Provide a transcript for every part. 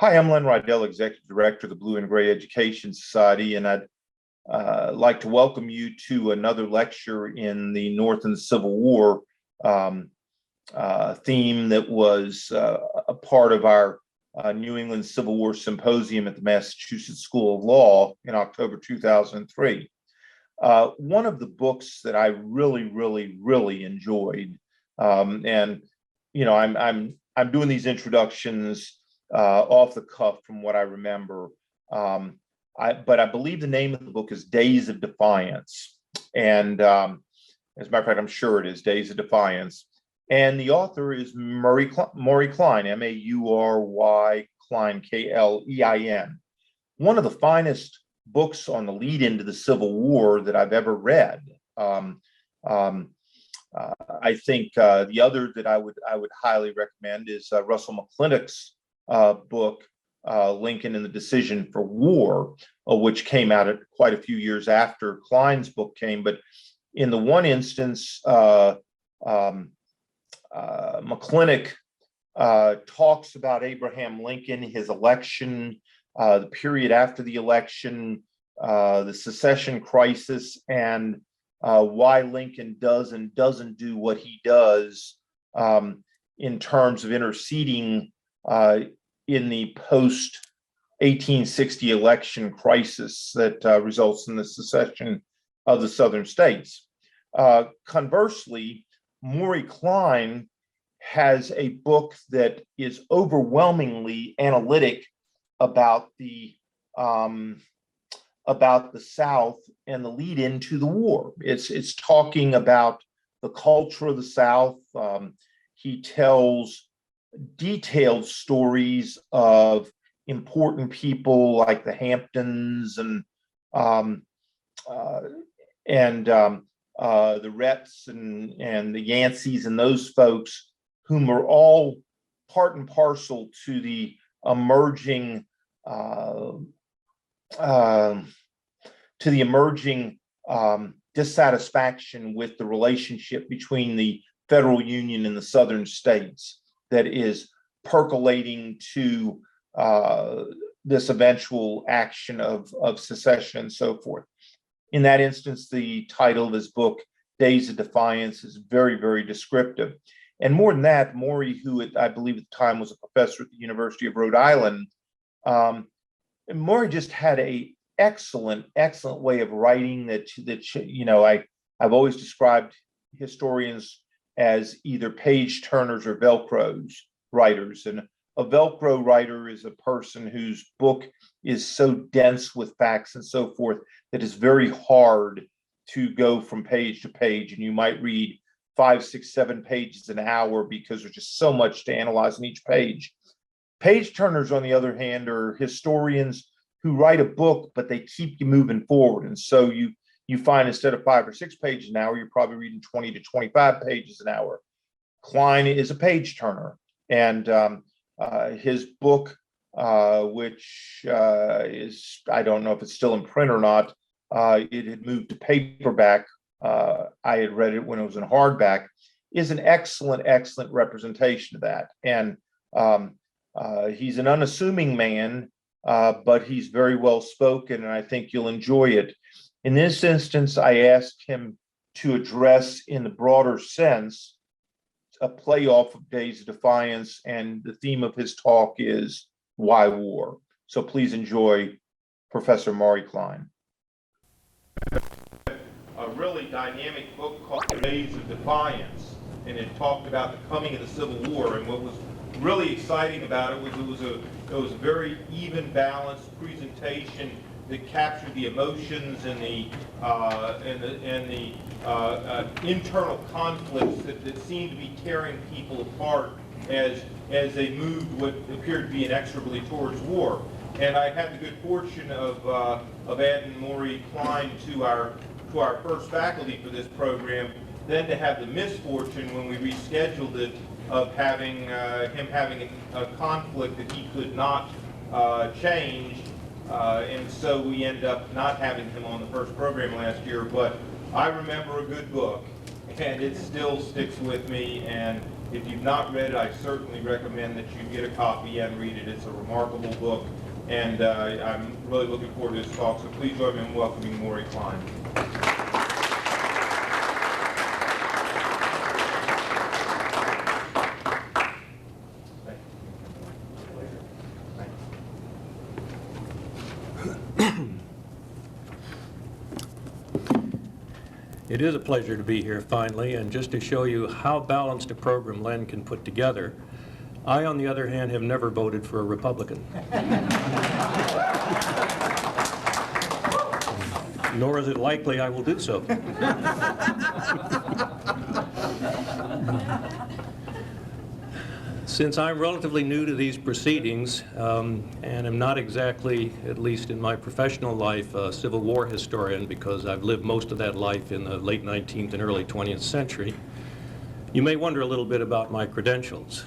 Hi, I'm Len Rydell, Executive Director of the Blue and Gray Education Society, and I'd like to welcome you to another lecture in the North and the Civil War theme that was a part of our New England Civil War Symposium at the Massachusetts School of Law in October 2003. One of the books that I really enjoyed, and you know, I'm doing these introductions off the cuff from what I remember. But I believe the name of the book is Days of Defiance. And as a matter of fact, I'm sure it is Days of Defiance. And the author is Maury Klein, M-A-U-R-Y Klein, K-L-E-I-N. One of the finest books on the lead into the Civil War that I've ever read. I think the other that I would highly recommend is Russell McClintock's book, Lincoln and the Decision for War, which came out at quite a few years after Klein's book came. But in the one instance, McClintock talks about Abraham Lincoln, his election, the period after the election, the Secession crisis, and why Lincoln does and doesn't do what he does in terms of interceding in the post-1860 election crisis that results in the secession of the southern states. Conversely, Maury Klein has a book that is overwhelmingly analytic about the South and the lead into the war. It's talking about the culture of the South. He tells detailed stories of important people like the Hamptons and the Reps and the Yanceys and those folks, whom are all part and parcel to the emerging dissatisfaction with the relationship between the federal union and the southern states that is percolating to this eventual action of secession and so forth. In that instance, the title of his book, Days of Defiance, is very descriptive. And more than that, Maury, who I believe at the time was a professor at the University of Rhode Island, Maury just had a excellent way of writing that you know, I've always described historians as either page turners or Velcro writers. And a Velcro writer is a person whose book is so dense with facts and so forth that it's very hard to go from page to page. And you might read 5, 6, 7 pages an hour because there's just so much to analyze in each page. Page turners, on the other hand, are historians who write a book, but they keep you moving forward. And so you find instead of 5 or 6 pages an hour, you're probably reading 20 to 25 pages an hour. Klein is a page turner, and his book, which is, I don't know if it's still in print or not, it had moved to paperback. I had read it when it was in hardback, is an excellent representation of that. And he's an unassuming man, but he's very well spoken, and I think you'll enjoy it. In this instance, I asked him to address, in the broader sense, a playoff of Days of Defiance, and the theme of his talk is why war. So please enjoy Professor Maury Klein. A really dynamic book called Days of Defiance, and it talked about the coming of the Civil War. And what was really exciting about it was it was a very even, balanced presentation that captured the emotions and the internal conflicts that seemed to be tearing people apart as they moved what appeared to be inexorably towards war. And I had the good fortune of adding Maury Klein to our first faculty for this program, then to have the misfortune when we rescheduled it of having him having a conflict that he could not change. And so we ended up not having him on the first program last year, but I remember a good book, and it still sticks with me, and If you've not read it, I certainly recommend that you get a copy and read it. It's a remarkable book, and I'm really looking forward to this talk. So please join me in welcoming Maury Klein. It is a pleasure to be here finally, and just to show you how balanced a program Len can put together, I, on the other hand, have never voted for a Republican. Nor is it likely I will do so. Since I'm relatively new to these proceedings, and am not exactly, at least in my professional life, a Civil War historian, because I've lived most of that life in the late 19th and early 20th century, you may wonder a little bit about my credentials.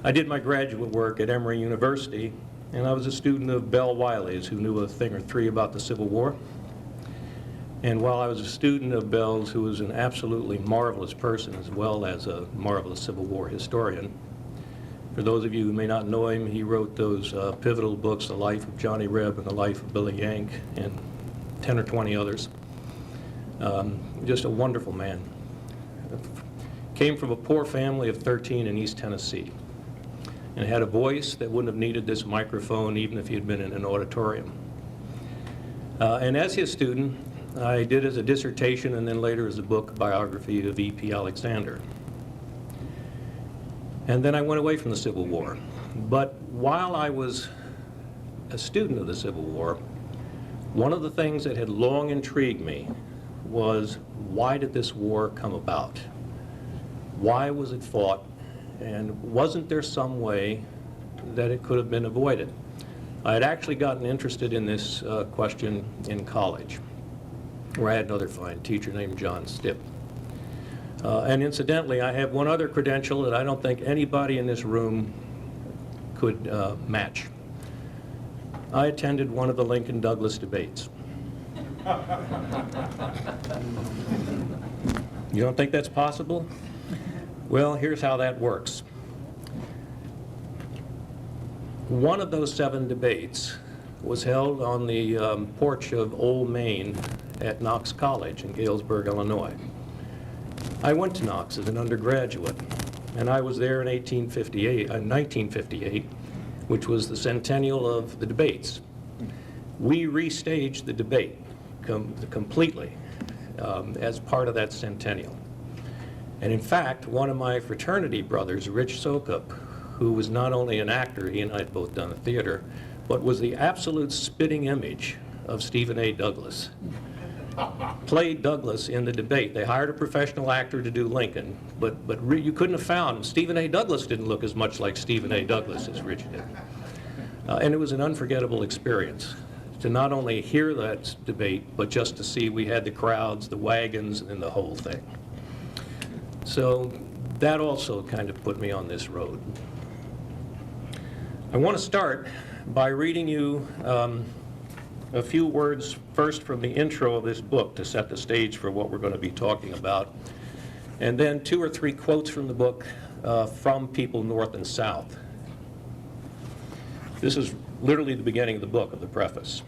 I did my graduate work at Emory University, and I was a student of Bell Wiley's, who knew a thing or three about the Civil War. And while I was a student of Bell's, who was an absolutely marvelous person as well as a marvelous Civil War historian, for those of you who may not know him, he wrote those pivotal books, The Life of Johnny Reb and The Life of Billy Yank, and 10 or 20 others. Just a wonderful man. Came from a poor family of 13 in East Tennessee, and had a voice that wouldn't have needed this microphone even if he had been in an auditorium. And as his student, I did as a dissertation and then later as a book biography of E.P. Alexander. And then I went away from the Civil War. But while I was a student of the Civil War, one of the things that had long intrigued me was, why did this war come about? Why was it fought? And wasn't there some way that it could have been avoided? I had actually gotten interested in this question in college, where I had another fine teacher named John Stipp. And incidentally, I have one other credential that I don't think anybody in this room could match. I attended one of the Lincoln-Douglas debates. You don't think that's possible? Well, here's how that works. One of those 7 debates was held on the porch of Old Main at Knox College in Galesburg, Illinois. I went to Knox as an undergraduate, and I was there in 1958, which was the centennial of the debates. We restaged the debate completely as part of that centennial. And in fact, one of my fraternity brothers, Rich Sokup, who was not only an actor, he and I had both done theater, but was the absolute spitting image of Stephen A. Douglas, played Douglas in the debate. They hired a professional actor to do Lincoln, but you couldn't have found, Stephen A. Douglas didn't look as much like Stephen A. Douglas as Rich did. And it was an unforgettable experience to not only hear that debate, but just to see we had the crowds, the wagons, and the whole thing. So that also kind of put me on this road. I want to start by reading you a few words first from the intro of this book to set the stage for what we're going to be talking about, and then 2 or 3 quotes from the book from people north and south. This is literally the beginning of the book, of the preface.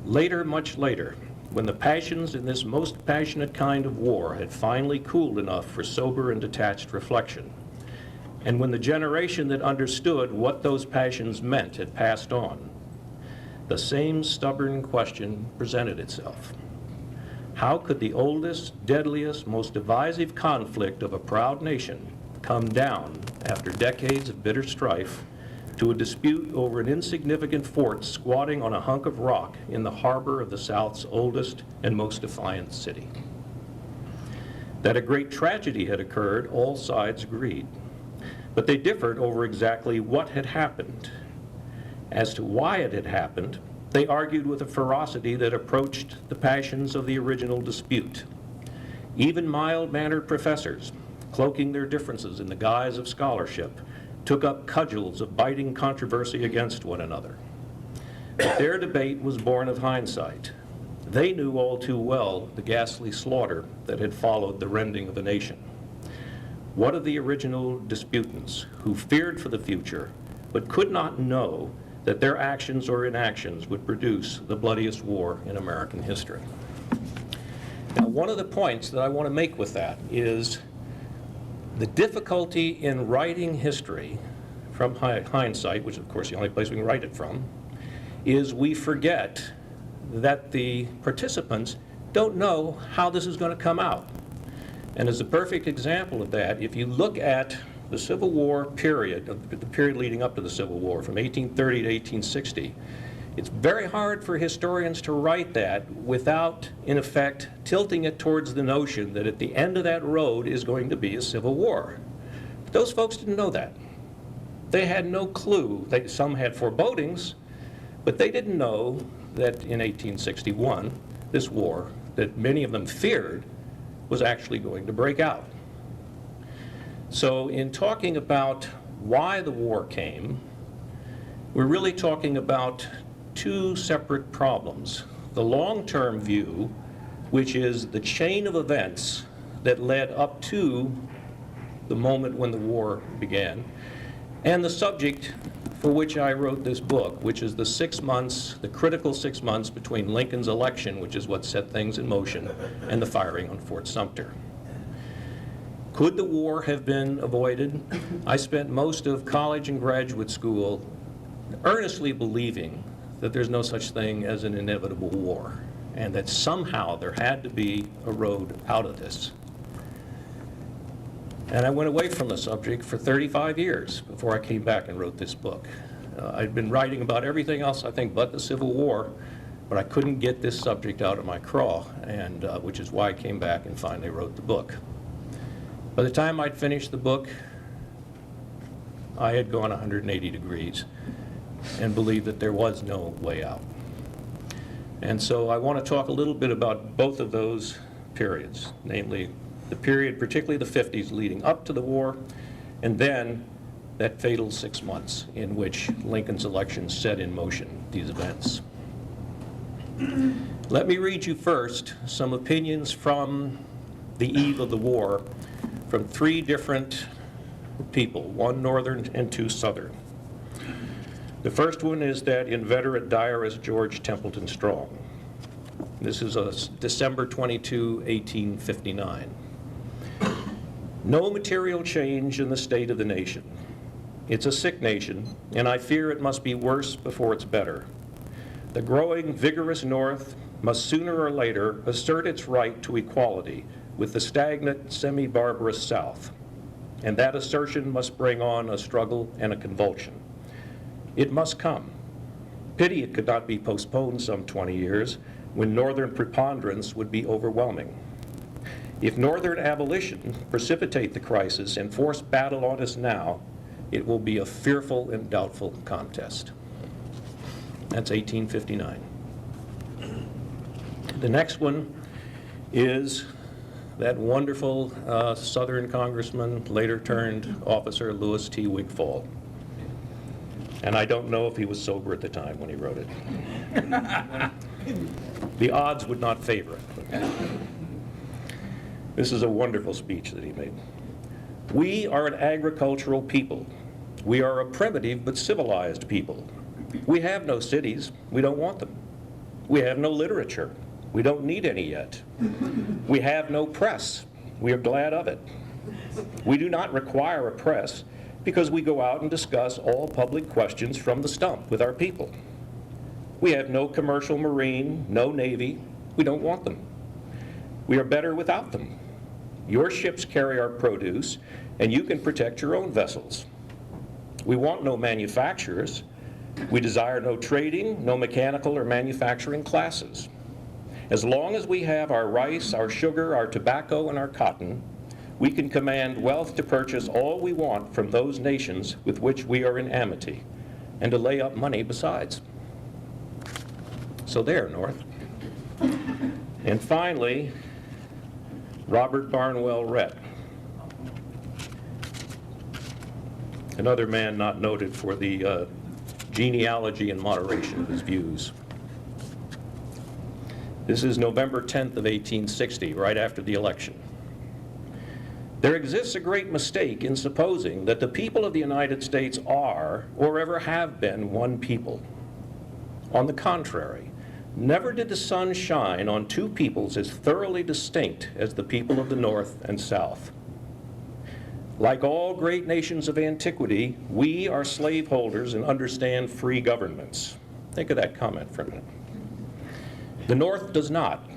Later, much later, when the passions in this most passionate kind of war had finally cooled enough for sober and detached reflection, and when the generation that understood what those passions meant had passed on, the same stubborn question presented itself. How could the oldest, deadliest, most divisive conflict of a proud nation come down after decades of bitter strife to a dispute over an insignificant fort squatting on a hunk of rock in the harbor of the South's oldest and most defiant city? That a great tragedy had occurred, all sides agreed, but they differed over exactly what had happened. As to why it had happened, they argued with a ferocity that approached the passions of the original dispute. Even mild-mannered professors, cloaking their differences in the guise of scholarship, took up cudgels of biting controversy against one another. But their debate was born of hindsight. They knew all too well the ghastly slaughter that had followed the rending of a nation. What of the original disputants who feared for the future but could not know that their actions or inactions would produce the bloodiest war in American history? Now, one of the points that I want to make with that is the difficulty in writing history from hindsight, which of course the only place we can write it from, is we forget that the participants don't know how this is going to come out. And as a perfect example of that, if you look at the Civil War period, the period leading up to the Civil War, from 1830 to 1860, it's very hard for historians to write that without, in effect, tilting it towards the notion that at the end of that road is going to be a civil war. But those folks didn't know that. They had no clue. Some had forebodings, but they didn't know that in 1861, this war that many of them feared was actually going to break out. So in talking about why the war came, we're really talking about two separate problems. The long-term view, which is the chain of events that led up to the moment when the war began, and the subject for which I wrote this book, which is the 6 months, the critical 6 months between Lincoln's election, which is what set things in motion, and the firing on Fort Sumter. Could the war have been avoided? I spent most of college and graduate school earnestly believing that there's no such thing as an inevitable war, and that somehow there had to be a road out of this. And I went away from the subject for 35 years before I came back and wrote this book. I'd been writing about everything else, I think, but the Civil War, but I couldn't get this subject out of my craw, and which is why I came back and finally wrote the book. By the time I'd finished the book, I had gone 180 degrees and believed that there was no way out. And so I want to talk a little bit about both of those periods, namely the period, particularly the 50s leading up to the war, and then that fatal 6 months in which Lincoln's election set in motion these events. Let me read you first some opinions from the eve of the war from 3 different people, 1 Northern and 2 Southern. The first one is that inveterate diarist George Templeton Strong. This is December 22, 1859. No material change in the state of the nation. It's a sick nation, and I fear it must be worse before it's better. The growing, vigorous North must sooner or later assert its right to equality with the stagnant, semi-barbarous South, and that assertion must bring on a struggle and a convulsion. It must come. Pity it could not be postponed some 20 years, when Northern preponderance would be overwhelming. If Northern abolition precipitate the crisis and force battle on us now, it will be a fearful and doubtful contest. That's 1859. The next one is that wonderful Southern congressman, later turned officer, Louis T. Wigfall. And I don't know if he was sober at the time when he wrote it. The odds would not favor it. This is a wonderful speech that he made. We are an agricultural people. We are a primitive but civilized people. We have no cities. We don't want them. We have no literature. We don't need any yet. We have no press. We are glad of it. We do not require a press because we go out and discuss all public questions from the stump with our people. We have no commercial marine, no navy. We don't want them. We are better without them. Your ships carry our produce, and you can protect your own vessels. We want no manufacturers. We desire no trading, no mechanical or manufacturing classes. As long as we have our rice, our sugar, our tobacco, and our cotton, we can command wealth to purchase all we want from those nations with which we are in amity, and to lay up money besides. So there, North. And finally, Robert Barnwell Rhett, another man not noted for the genealogy and moderation of his views. This is November 10th of 1860, right after the election. There exists a great mistake in supposing that the people of the United States are, or ever have been, one people. On the contrary, never did the sun shine on two peoples as thoroughly distinct as the people of the North and South. Like all great nations of antiquity, we are slaveholders and understand free governments. Think of that comment for a minute. The North does not.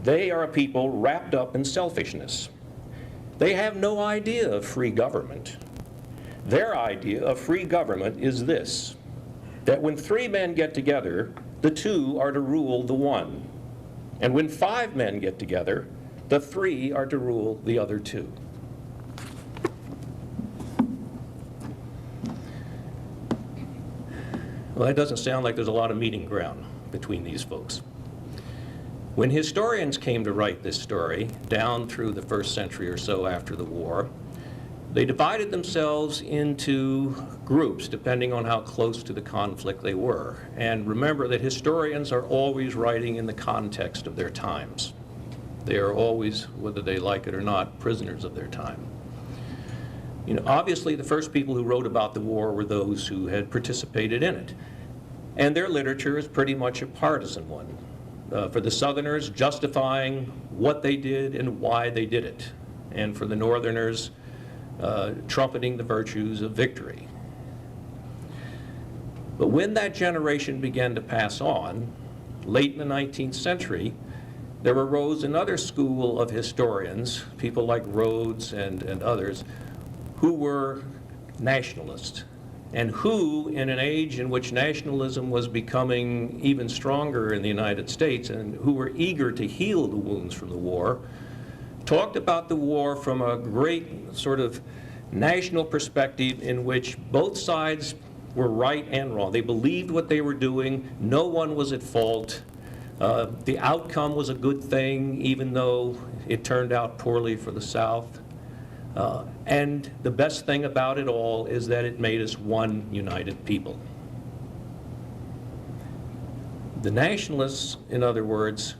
They are a people wrapped up in selfishness. They have no idea of free government. Their idea of free government is this, that when three men get together, the two are to rule the one. And when five men get together, the three are to rule the other two. Well, that doesn't sound like there's a lot of meeting ground between these folks. When historians came to write this story, down through the first century or so after the war, they divided themselves into groups depending on how close to the conflict they were. And remember that historians are always writing in the context of their times. They are always, whether they like it or not, prisoners of their time. You know, obviously the first people who wrote about the war were those who had participated in it. And their literature is pretty much a partisan one. For the Southerners, justifying what they did and why they did it. And for the Northerners, trumpeting the virtues of victory. But when that generation began to pass on, late in the 19th century, there arose another school of historians, people like Rhodes and others, who were nationalists, and who, in an age in which nationalism was becoming even stronger in the United States, and who were eager to heal the wounds from the war, talked about the war from a great sort of national perspective in which both sides were right and wrong. They believed what they were doing. No one was at fault. The outcome was a good thing, even though it turned out poorly for the South. And the best thing about it all is that it made us one united people. The nationalists, in other words,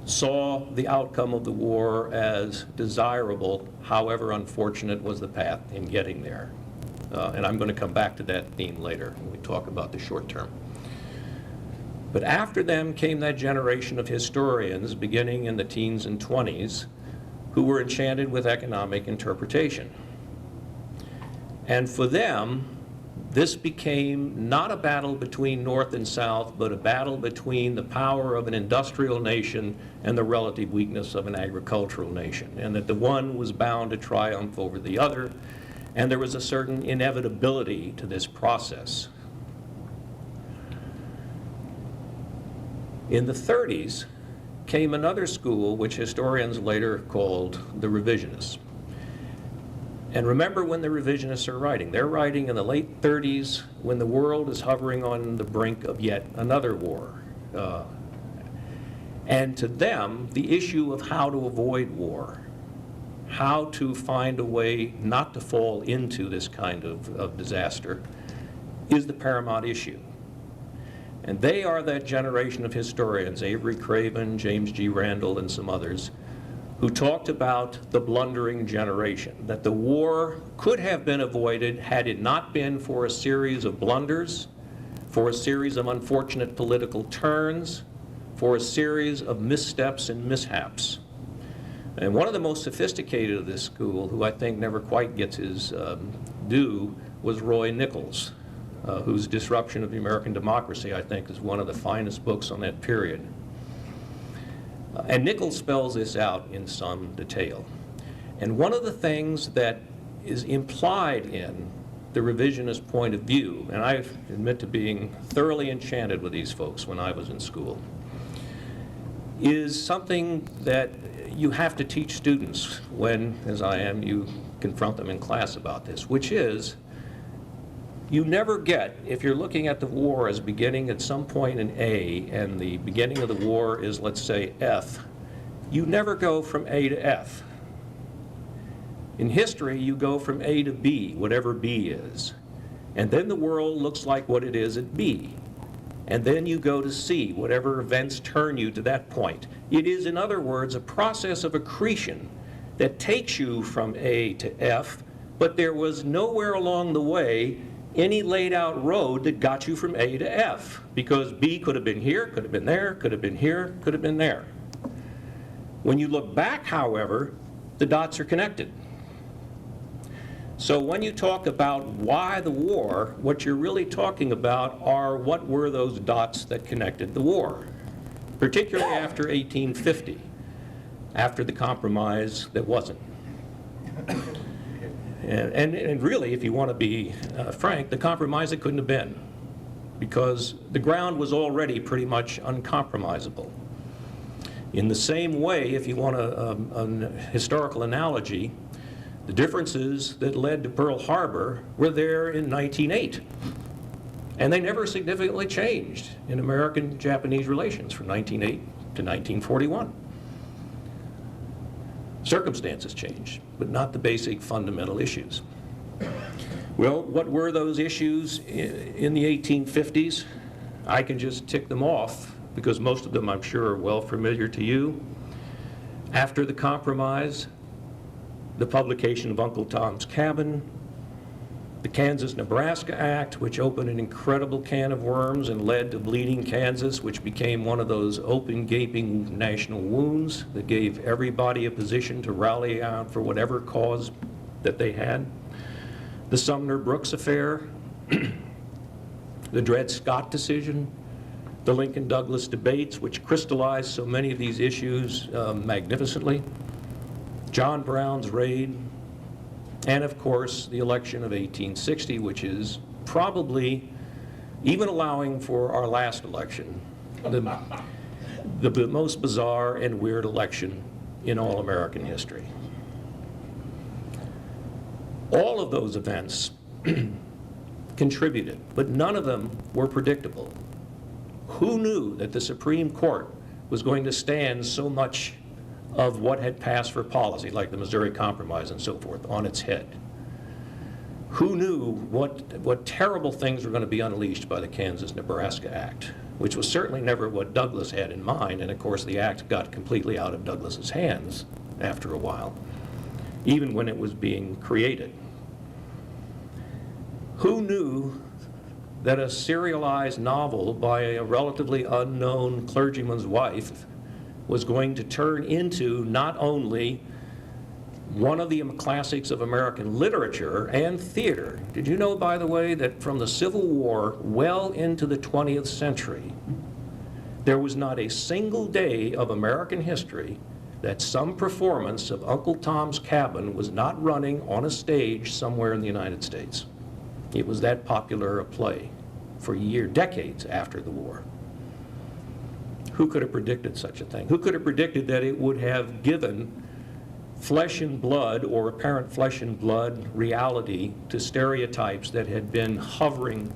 saw the outcome of the war as desirable, however unfortunate was the path in getting there. And I'm going to come back to that theme later when we talk about the short term. But after them came that generation of historians, beginning in the teens and 20s, who were enchanted with economic interpretation. And for them, this became not a battle between North and South, but a battle between the power of an industrial nation and the relative weakness of an agricultural nation, and that the one was bound to triumph over the other, and there was a certain inevitability to this process. In the 30s came another school which historians later called the revisionists. And remember when the revisionists are writing. They're writing in the late 30s when the world is hovering on the brink of yet another war. And to them, the issue of how to avoid war, how to find a way not to fall into this kind of disaster, is the paramount issue. And they are that generation of historians, Avery Craven, James G. Randall, and some others, who talked about the blundering generation, that the war could have been avoided had it not been for a series of blunders, for a series of unfortunate political turns, for a series of missteps and mishaps. And one of the most sophisticated of this school, who I think never quite gets his due, was Roy Nichols, whose Disruption of the American Democracy, I think, is one of the finest books on that period. And Nichols spells this out in some detail. And one of the things that is implied in the revisionist point of view, and I admit to being thoroughly enchanted with these folks when I was in school, is something that you have to teach students when, as I am, you confront them in class about this, which is, you never get, if you're looking at the war as beginning at some point in A and the beginning of the war is, let's say, F, you never go from A to F. In history, you go from A to B, whatever B is. And then the world looks like what it is at B. And then you go to C, whatever events turn you to that point. It is, in other words, a process of accretion that takes you from A to F, but there was nowhere along the way any laid out road that got you from A to F, because B could have been here, could have been there, could have been here, could have been there. When you look back, however, the dots are connected. So when you talk about why the war, what you're really talking about are what were those dots that connected the war, particularly after 1850, after the compromise that wasn't. And really, if you want to be frank, the compromise it couldn't have been, because the ground was already pretty much uncompromisable. In the same way, if you want an historical analogy, the differences that led to Pearl Harbor were there in 1908. And they never significantly changed in American-Japanese relations from 1908 to 1941. Circumstances changed, but not the basic fundamental issues. Well, what were those issues in the 1850s? I can just tick them off, because most of them I'm sure are well familiar to you. After the compromise, the publication of Uncle Tom's Cabin, the Kansas-Nebraska Act, which opened an incredible can of worms and led to Bleeding Kansas, which became one of those open, gaping national wounds that gave everybody a position to rally out for whatever cause that they had. The Sumner-Brooks affair, the Dred Scott decision, the Lincoln-Douglas debates, which crystallized so many of these issues magnificently, John Brown's raid, and of course the election of 1860, which is probably, even allowing for our last election, the most bizarre and weird election in all American history. All of those events contributed, but none of them were predictable. Who knew that the Supreme Court was going to stand so much of what had passed for policy, like the Missouri Compromise and so forth, on its head? Who knew what terrible things were going to be unleashed by the Kansas-Nebraska Act, which was certainly never what Douglas had in mind, and of course the act got completely out of Douglas's hands after a while, even when it was being created. Who knew that a serialized novel by a relatively unknown clergyman's wife was going to turn into not only one of the classics of American literature and theater? Did you know, by the way, that from the Civil War well into the 20th century, there was not a single day of American history that some performance of Uncle Tom's Cabin was not running on a stage somewhere in the United States? It was that popular a play for decades after the war. Who could have predicted such a thing? Who could have predicted that it would have given flesh and blood, or apparent flesh and blood, reality to stereotypes that had been hovering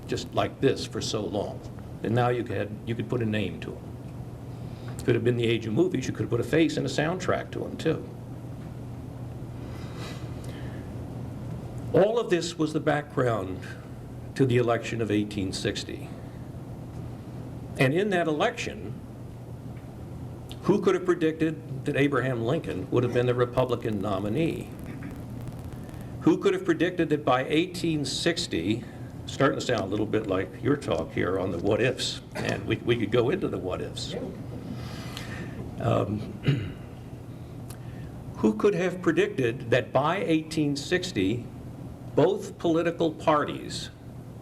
just like this for so long? And now you could put a name to them. It could have been the age of movies. You could have put a face and a soundtrack to them too. All of this was the background to the election of 1860. And in that election, who could have predicted that Abraham Lincoln would have been the Republican nominee? Who could have predicted that by 1860, starting to sound a little bit like your talk here on the what ifs, and we could go into the what ifs. Who could have predicted that by 1860, both political parties,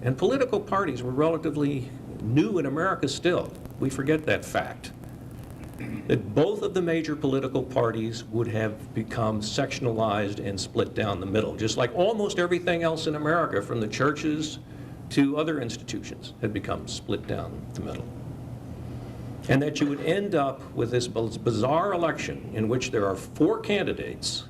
and political parties were relatively new in America still, we forget that fact, that both of the major political parties would have become sectionalized and split down the middle, just like almost everything else in America, from the churches to other institutions, had become split down the middle. And that you would end up with this bizarre election in which there are 4 candidates,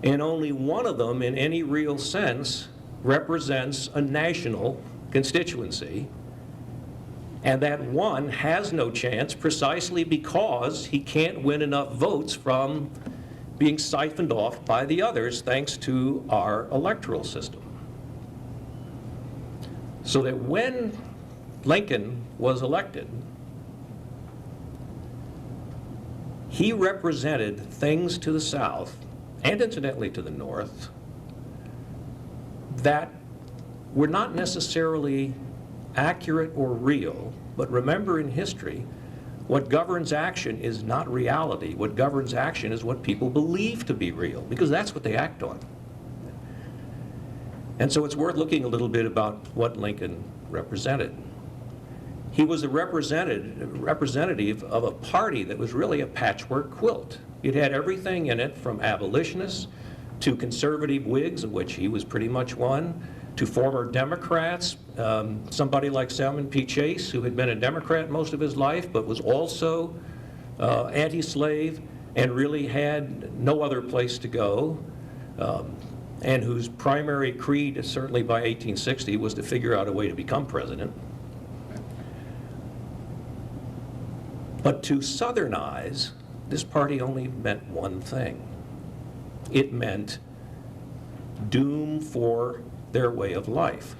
and only one of them in any real sense represents a national constituency, and that one has no chance precisely because he can't win enough votes from being siphoned off by the others thanks to our electoral system. So that when Lincoln was elected, he represented things to the South, and incidentally to the North, that were not necessarily accurate or real, but remember in history, what governs action is not reality. What governs action is what people believe to be real, because that's what they act on. And so it's worth looking a little bit about what Lincoln represented. He was a representative of a party that was really a patchwork quilt. It had everything in it, from abolitionists to conservative Whigs, of which he was pretty much one, to former Democrats, somebody like Salmon P. Chase, who had been a Democrat most of his life, but was also anti-slave and really had no other place to go, and whose primary creed, certainly by 1860, was to figure out a way to become president. But to Southernize, this party only meant one thing. It meant doom for their way of life.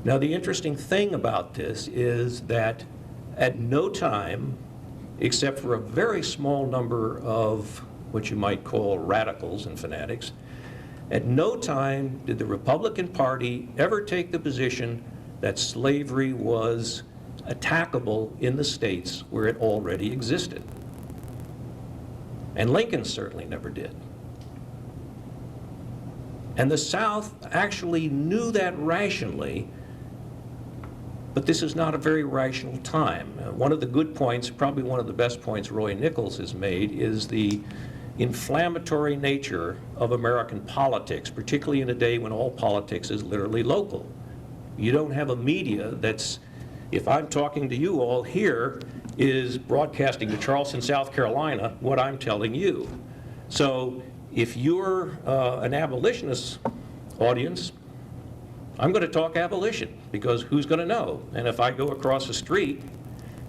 Now, the interesting thing about this is that at no time, except for a very small number of what you might call radicals and fanatics, at no time did the Republican Party ever take the position that slavery was attackable in the states where it already existed. And Lincoln certainly never did. And the South actually knew that rationally, but this is not a very rational time. One of the good points, probably one of the best points Roy Nichols has made, is the inflammatory nature of American politics, particularly in a day when all politics is literally local. You don't have a media that's, if I'm talking to you all here, is broadcasting to Charleston, South Carolina, what I'm telling you. So if you're an abolitionist audience, I'm going to talk abolition, because who's going to know? And if I go across the street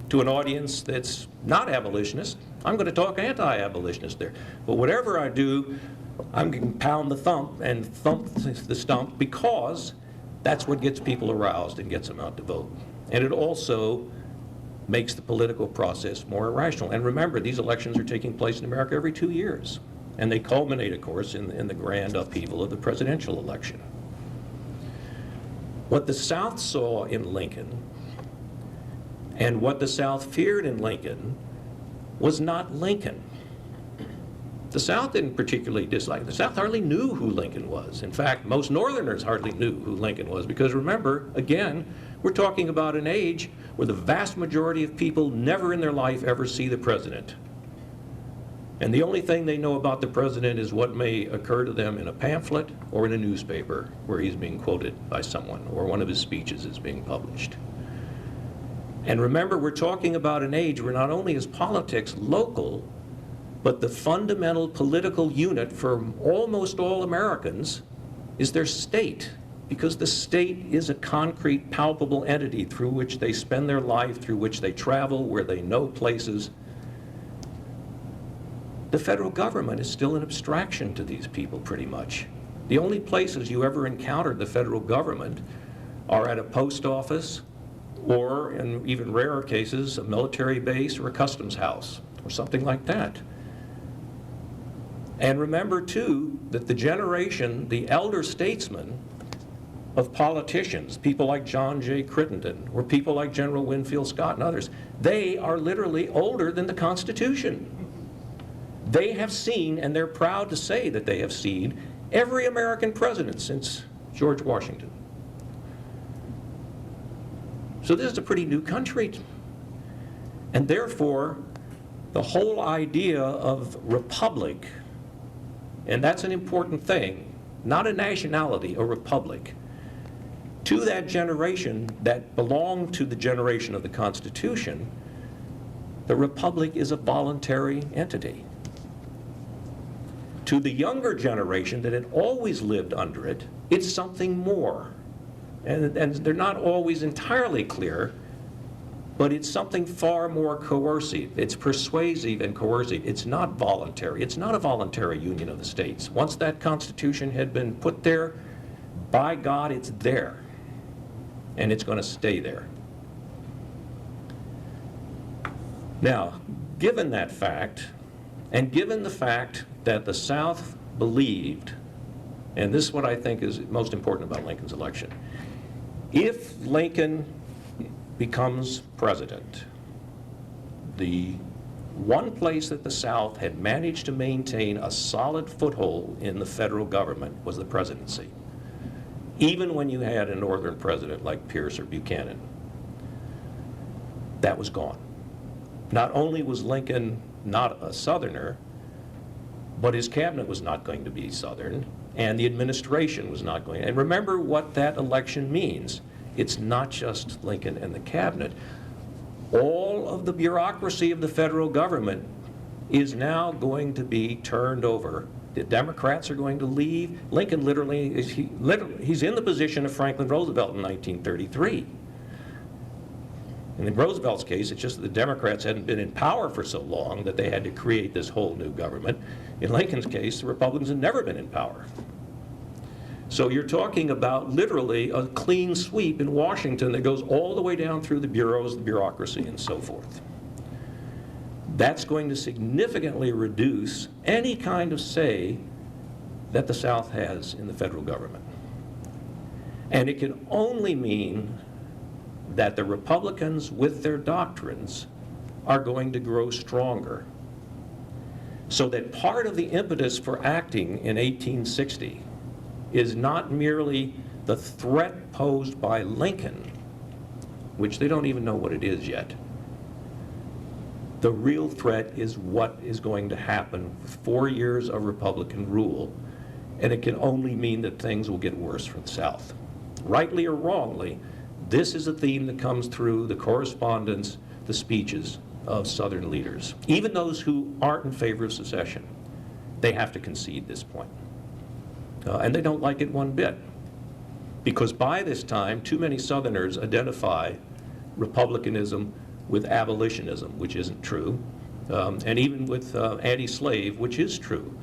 to an audience that's not abolitionist, I'm going to talk anti-abolitionist there. But whatever I do, I'm going to pound the thump and thump the stump, because that's what gets people aroused and gets them out to vote. And it also makes the political process more irrational. And remember, these elections are taking place in America every 2 years. And they culminate, of course, in the grand upheaval of the presidential election. What the South saw in Lincoln, and what the South feared in Lincoln, was not Lincoln. The South didn't particularly dislike. The South hardly knew who Lincoln was. In fact, most Northerners hardly knew who Lincoln was, because remember, again, we're talking about an age where the vast majority of people never in their life ever see the president. And the only thing they know about the president is what may occur to them in a pamphlet or in a newspaper where he's being quoted by someone, or one of his speeches is being published. And remember, we're talking about an age where not only is politics local, but the fundamental political unit for almost all Americans is their state, because the state is a concrete, palpable entity through which they spend their life, through which they travel, where they know places. The federal government is still an abstraction to these people, pretty much. The only places you ever encounter the federal government are at a post office, or in even rarer cases, a military base or a customs house, or something like that. And remember, too, that the generation, the elder statesmen of politicians, people like John J. Crittenden, or people like General Winfield Scott and others, they are literally older than the Constitution. They have seen, and they're proud to say that they have seen, every American president since George Washington. So this is a pretty new country. And therefore, the whole idea of republic, and that's an important thing, not a nationality, a republic, to that generation that belonged to the generation of the Constitution, the republic is a voluntary entity. To the younger generation that had always lived under it, it's something more. And they're not always entirely clear, but it's something far more coercive. It's persuasive and coercive. It's not voluntary. It's not a voluntary union of the states. Once that Constitution had been put there, by God, it's there. And it's going to stay there. Now, Given that fact, and given the fact that the South believed, and this is what I think is most important about Lincoln's election, if Lincoln becomes president, the one place that the South had managed to maintain a solid foothold in the federal government was the presidency, even when you had a northern president like Pierce or Buchanan. That was gone. Not only was Lincoln not a Southerner, but his cabinet was not going to be Southern, and the administration was not going. And remember what that election means. It's not just Lincoln and the cabinet. All of the bureaucracy of the federal government is now going to be turned over. The Democrats are going to leave. Lincoln he's in the position of Franklin Roosevelt in 1933. And in Roosevelt's case, it's just that the Democrats hadn't been in power for so long that they had to create this whole new government. In Lincoln's case, the Republicans had never been in power. So you're talking about literally a clean sweep in Washington that goes all the way down through the bureaus, the bureaucracy, and so forth. That's going to significantly reduce any kind of say that the South has in the federal government. And it can only mean that the Republicans, with their doctrines, are going to grow stronger. So that part of the impetus for acting in 1860 is not merely the threat posed by Lincoln, which they don't even know what it is yet. The real threat is what is going to happen with 4 years of Republican rule, and it can only mean that things will get worse for the South. Rightly or wrongly, this is a theme that comes through the correspondence, the speeches of Southern leaders. Even those who aren't in favor of secession, they have to concede this point. And they don't like it one bit. Because by this time, too many Southerners identify republicanism with abolitionism, which isn't true, and even with anti-slave, which is true.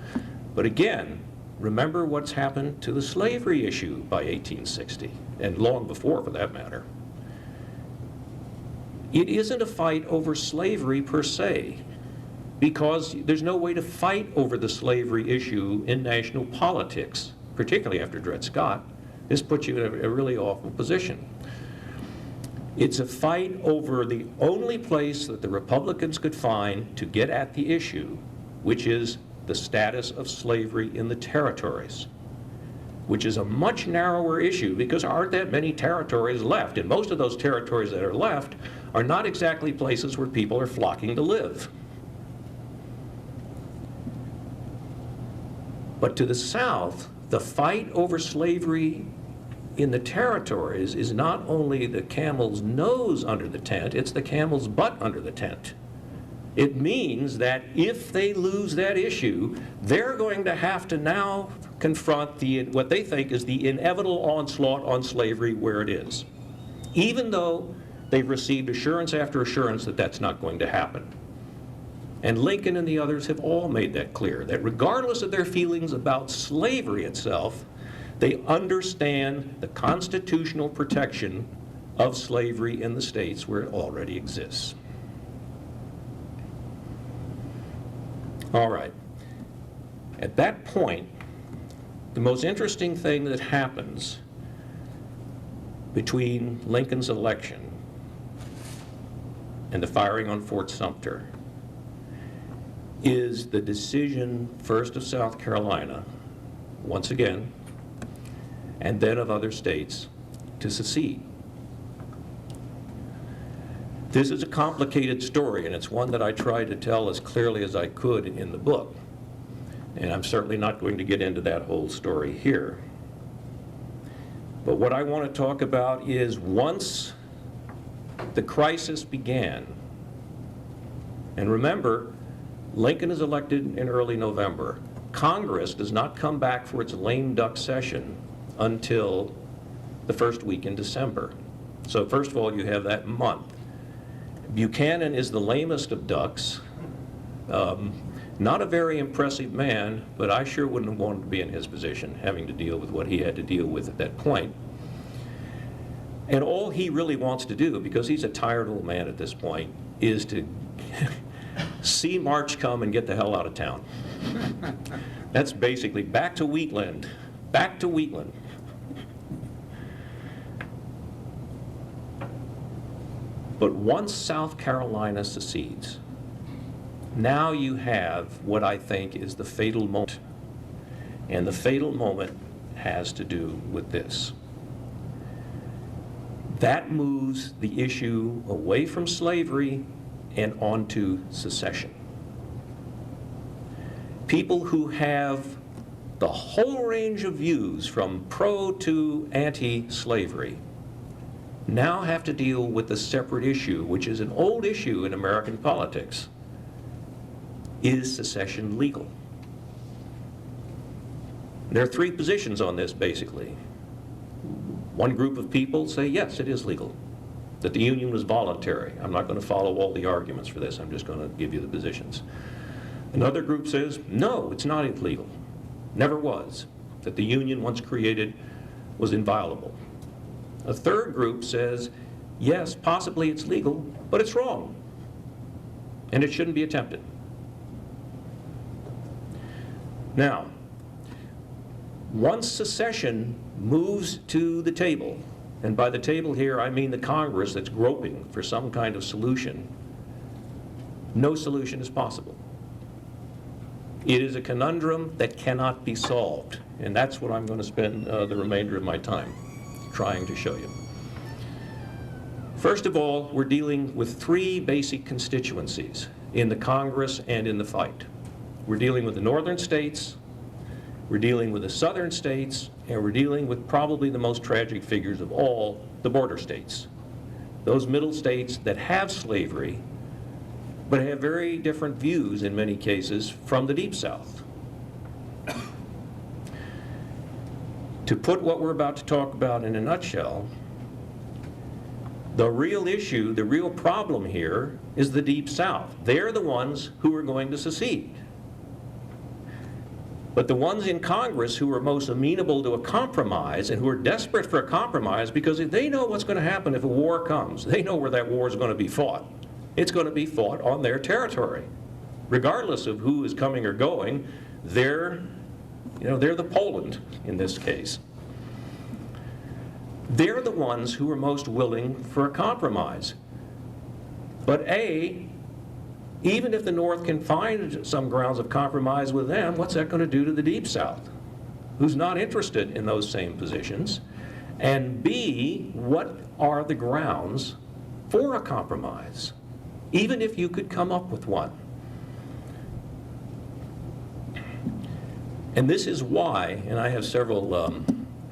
But again, remember what's happened to the slavery issue by 1860, and long before for that matter. It isn't a fight over slavery per se, because there's no way to fight over the slavery issue in national politics, particularly after Dred Scott. This puts you in a really awful position. It's a fight over the only place that the Republicans could find to get at the issue, which is the status of slavery in the territories, which is a much narrower issue because there aren't that many territories left, and most of those territories that are left are not exactly places where people are flocking to live. But to the South, the fight over slavery in the territories is not only the camel's nose under the tent, it's the camel's butt under the tent. It means that if they lose that issue, they're going to have to now confront what they think is the inevitable onslaught on slavery where it is, even though they've received assurance after assurance that that's not going to happen. And Lincoln and the others have all made that clear, that regardless of their feelings about slavery itself, they understand the constitutional protection of slavery in the states where it already exists. All right. At that point, the most interesting thing that happens between Lincoln's election and the firing on Fort Sumter is the decision first of South Carolina, once again, and then of other states, to secede. This is a complicated story, and it's one that I tried to tell as clearly as I could in the book. And I'm certainly not going to get into that whole story here. But what I want to talk about is once the crisis began, and remember, Lincoln is elected in early November. Congress does not come back for its lame duck session until the first week in December. So first of all, you have that month. Buchanan is the lamest of ducks. Not a very impressive man, but I sure wouldn't have wanted to be in his position, having to deal with what he had to deal with at that point. And all he really wants to do, because he's a tired old man at this point, is to see March come and get the hell out of town. That's basically back to Wheatland, back to Wheatland. But once South Carolina secedes, now you have what I think is the fatal moment. And the fatal moment has to do with this. That moves the issue away from slavery and onto secession. People who have the whole range of views from pro to anti-slavery now have to deal with the separate issue, which is an old issue in American politics. Is secession legal? There are three positions on this, basically. One group of people say, yes, it is legal, that the Union was voluntary. I'm not going to follow all the arguments for this. I'm just going to give you the positions. Another group says, no, it's not illegal. Never was. That the Union, once created, was inviolable. A third group says, yes, possibly it's legal, but it's wrong, and it shouldn't be attempted. Now, once secession moves to the table, and by the table here I mean the Congress that's groping for some kind of solution, no solution is possible. It is a conundrum that cannot be solved, and that's what I'm going to spend the remainder of my time trying to show you. First of all, we're dealing with three basic constituencies in the Congress and in the fight. We're dealing with the northern states, we're dealing with the southern states, and we're dealing with probably the most tragic figures of all, the border states. Those middle states that have slavery, but have very different views in many cases from the Deep South. To put what we're about to talk about in a nutshell, the real issue, the real problem here is the Deep South. They're the ones who are going to secede. But the ones in Congress who are most amenable to a compromise and who are desperate for a compromise, because they know what's going to happen if a war comes. They know where that war is going to be fought. It's going to be fought on their territory. Regardless of who is coming or going, they're the Poland in this case. They're the ones who are most willing for a compromise. But even if the North can find some grounds of compromise with them, what's that going to do to the Deep South, who's not interested in those same positions? And B, what are the grounds for a compromise, even if you could come up with one? And this is why, and I have several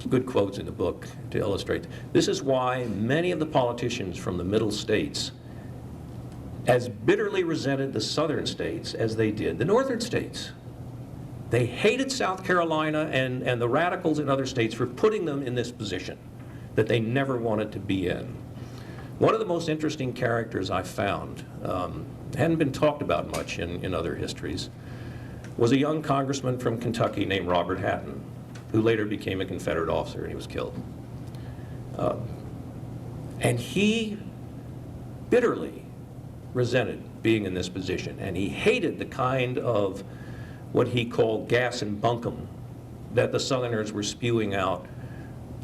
good quotes in the book to illustrate, this is why many of the politicians from the middle states as bitterly resented the southern states as they did the northern states. They hated South Carolina and the radicals in other states for putting them in this position that they never wanted to be in. One of the most interesting characters I found, hadn't been talked about much in other histories, was a young congressman from Kentucky named Robert Hatton, who later became a Confederate officer and he was killed. And he bitterly resented being in this position, and he hated the kind of what he called gas and bunkum that the Southerners were spewing out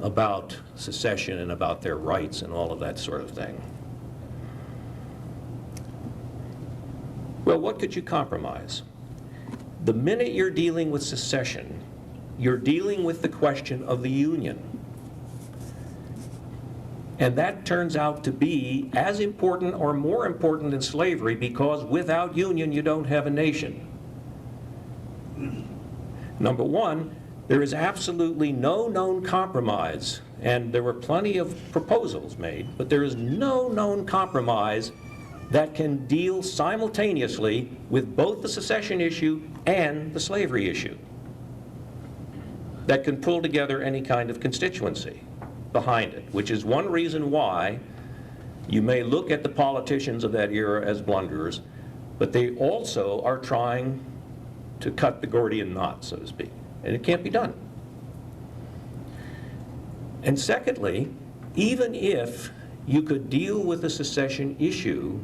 about secession and about their rights and all of that sort of thing. Well, what could you compromise? The minute you're dealing with secession, you're dealing with the question of the Union. And that turns out to be as important or more important than slavery, because without union, you don't have a nation. Number one, there is absolutely no known compromise, and there were plenty of proposals made, but there is no known compromise that can deal simultaneously with both the secession issue and the slavery issue, that can pull together any kind of constituency behind it, which is one reason why you may look at the politicians of that era as blunderers, but they also are trying to cut the Gordian knot, so to speak, and it can't be done. And secondly, even if you could deal with the secession issue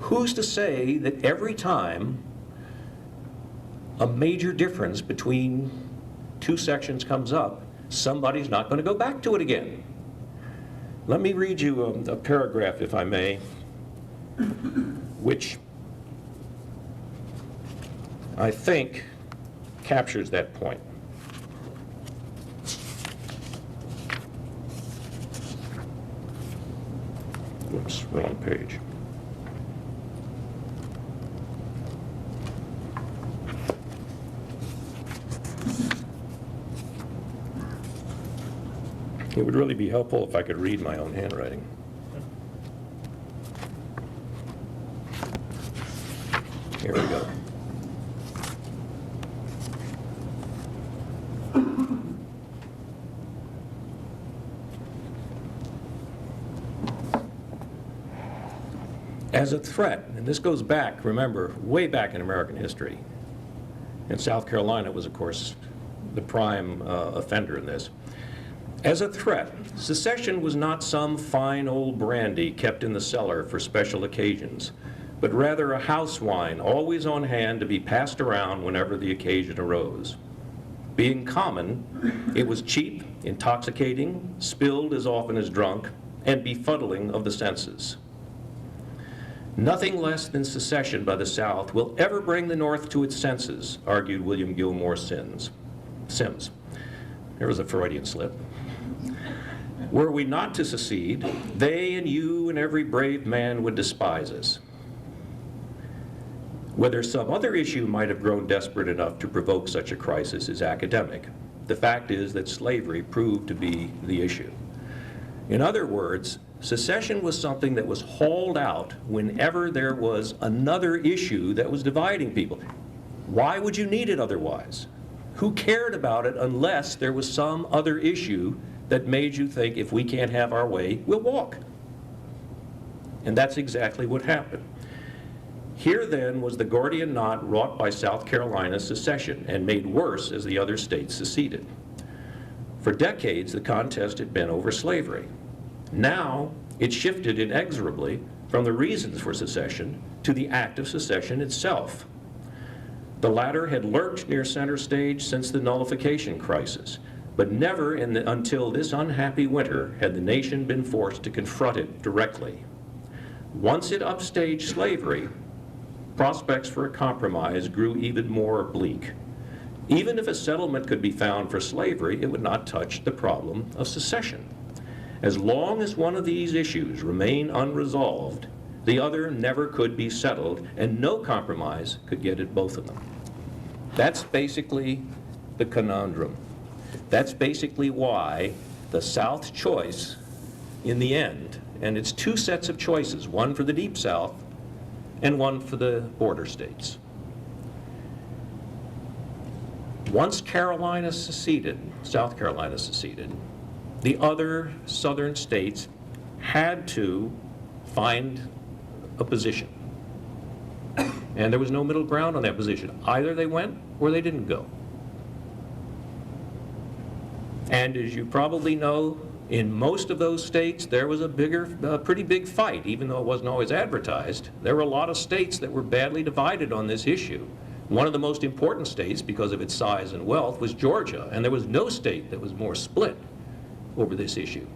Who's to say that every time a major difference between two sections comes up, somebody's not going to go back to it again? Let me read you a paragraph, if I may, which I think captures that point. Whoops, wrong page. It would really be helpful if I could read my own handwriting. Here we go. As a threat, and this goes back, remember, way back in American history, and South Carolina was, of course, the prime offender in this. As a threat, secession was not some fine old brandy kept in the cellar for special occasions, but rather a house wine always on hand to be passed around whenever the occasion arose. Being common, it was cheap, intoxicating, spilled as often as drunk, and befuddling of the senses. Nothing less than secession by the South will ever bring the North to its senses, argued William Gilmore Simms. There was a Freudian slip. Were we not to secede, they and you and every brave man would despise us. Whether some other issue might have grown desperate enough to provoke such a crisis is academic. The fact is that slavery proved to be the issue. In other words, secession was something that was hauled out whenever there was another issue that was dividing people. Why would you need it otherwise? Who cared about it unless there was some other issue that made you think, if we can't have our way, we'll walk? And that's exactly what happened. Here then was the Gordian knot wrought by South Carolina's secession, and made worse as the other states seceded. For decades, the contest had been over slavery. Now, it shifted inexorably from the reasons for secession to the act of secession itself. The latter had lurked near center stage since the nullification crisis, but never until this unhappy winter had the nation been forced to confront it directly. Once it upstaged slavery, prospects for a compromise grew even more bleak. Even if a settlement could be found for slavery, it would not touch the problem of secession. As long as one of these issues remained unresolved, the other never could be settled, and no compromise could get at both of them. That's basically the conundrum. That's basically why the South's choice in the end, and it's two sets of choices, one for the Deep South and one for the border states. Once Carolina seceded, South Carolina seceded, the other southern states had to find a position. And there was no middle ground on that position. Either they went or they didn't go. And as you probably know, in most of those states, there was a pretty big fight, even though it wasn't always advertised. There were a lot of states that were badly divided on this issue. One of the most important states, because of its size and wealth, was Georgia, and there was no state that was more split over this issue.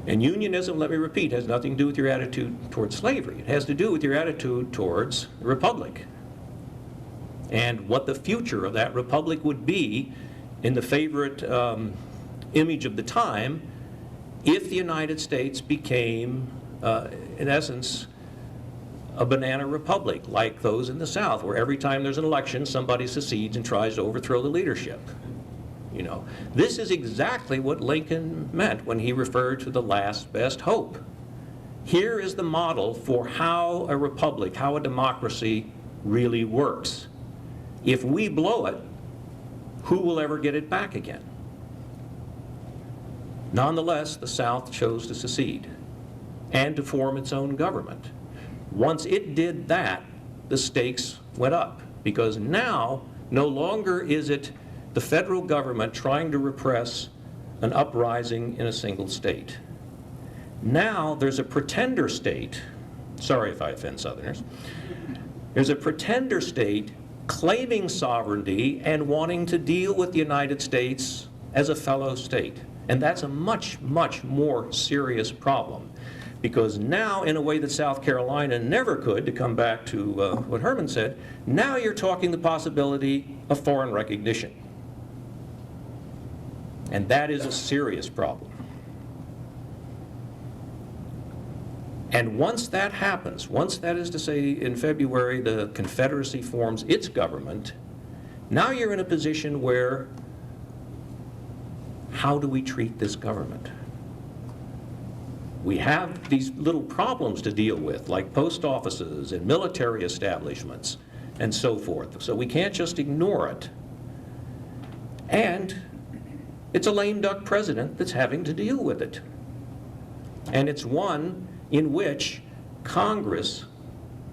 And unionism, let me repeat, has nothing to do with your attitude towards slavery. It has to do with your attitude towards the republic and what the future of that republic would be in the favorite image of the time if the United States became, in essence, a banana republic like those in the South, where every time there's an election, somebody secedes and tries to overthrow the leadership. You know, this is exactly what Lincoln meant when he referred to the last best hope. Here is the model for how a republic, how a democracy really works. If we blow it, who will ever get it back again? Nonetheless, the South chose to secede and to form its own government. Once it did that, the stakes went up, because now no longer is it the federal government trying to repress an uprising in a single state. Now there's a pretender state, sorry if I offend Southerners, there's a pretender state claiming sovereignty and wanting to deal with the United States as a fellow state. And that's a much, much more serious problem. Because now, in a way that South Carolina never could, to come back to what Herman said, now you're talking the possibility of foreign recognition. And that is a serious problem. And once that happens, once, that is to say, in February, the Confederacy forms its government, now you're in a position where, how do we treat this government? We have these little problems to deal with, like post offices and military establishments and so forth. So we can't just ignore it. And it's a lame duck president that's having to deal with it. And it's one in which Congress,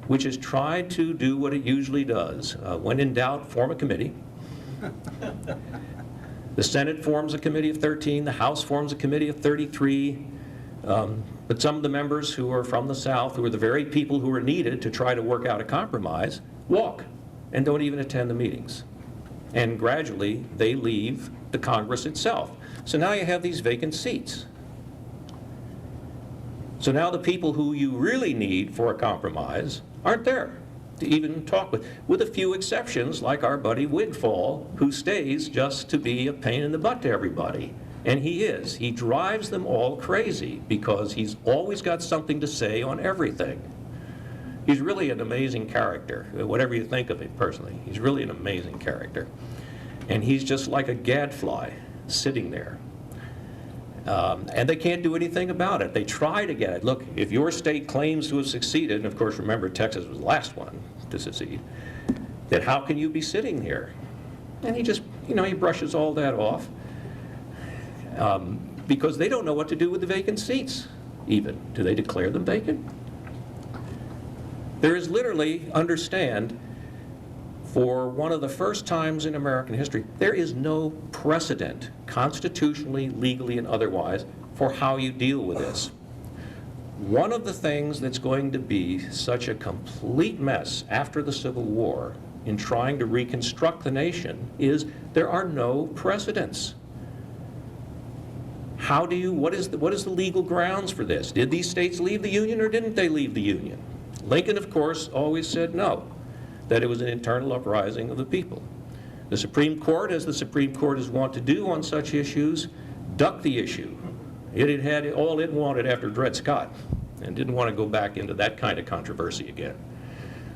which has tried to do what it usually does, when in doubt, form a committee. The Senate forms a committee of 13, the House forms a committee of 33, but some of the members who are from the South, who are the very people who are needed to try to work out a compromise, walk and don't even attend the meetings. And gradually, they leave the Congress itself. So now you have these vacant seats. So now the people who you really need for a compromise aren't there to even talk with a few exceptions, like our buddy Wigfall, who stays just to be a pain in the butt to everybody. And he is. He drives them all crazy because he's always got something to say on everything. He's really an amazing character, whatever you think of him personally. He's really an amazing character. And he's just like a gadfly sitting there. And they can't do anything about it. They try to get it. Look, if your state claims to have succeeded, and of course remember Texas was the last one to secede, then how can you be sitting here? And he just, he brushes all that off because they don't know what to do with the vacant seats even. Do they declare them vacant? There is literally, understand, for one of the first times in American history, there is no precedent, constitutionally, legally, and otherwise, for how you deal with this. One of the things that's going to be such a complete mess after the Civil War in trying to reconstruct the nation is there are no precedents. What is the legal grounds for this? Did these states leave the Union or didn't they leave the Union? Lincoln, of course, always said no, that it was an internal uprising of the people. The Supreme Court, as the Supreme Court is wont to do on such issues, ducked the issue. It had all it wanted after Dred Scott and didn't want to go back into that kind of controversy again.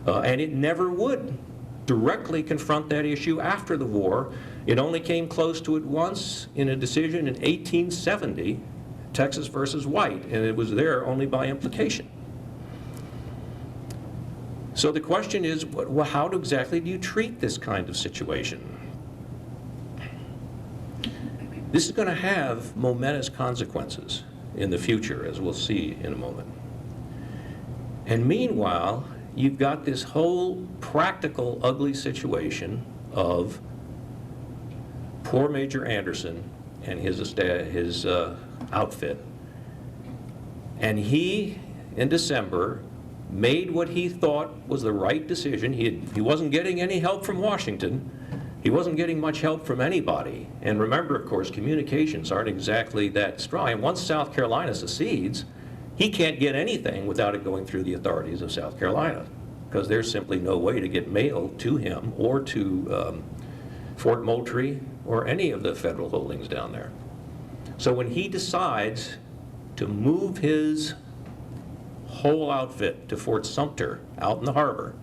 And it never would directly confront that issue after the war. It only came close to it once in a decision in 1870, Texas versus White, and it was there only by implication. So the question is, how exactly do you treat this kind of situation? This is going to have momentous consequences in the future, as we'll see in a moment. And meanwhile, you've got this whole practical, ugly situation of poor Major Anderson and his outfit. And he, in December, made what he thought was the right decision. He wasn't getting any help from Washington. He wasn't getting much help from anybody. And remember, of course, communications aren't exactly that strong. And once South Carolina secedes, he can't get anything without it going through the authorities of South Carolina, because there's simply no way to get mail to him or to Fort Moultrie or any of the federal holdings down there. So when he decides to move his whole outfit to Fort Sumter out in the harbor,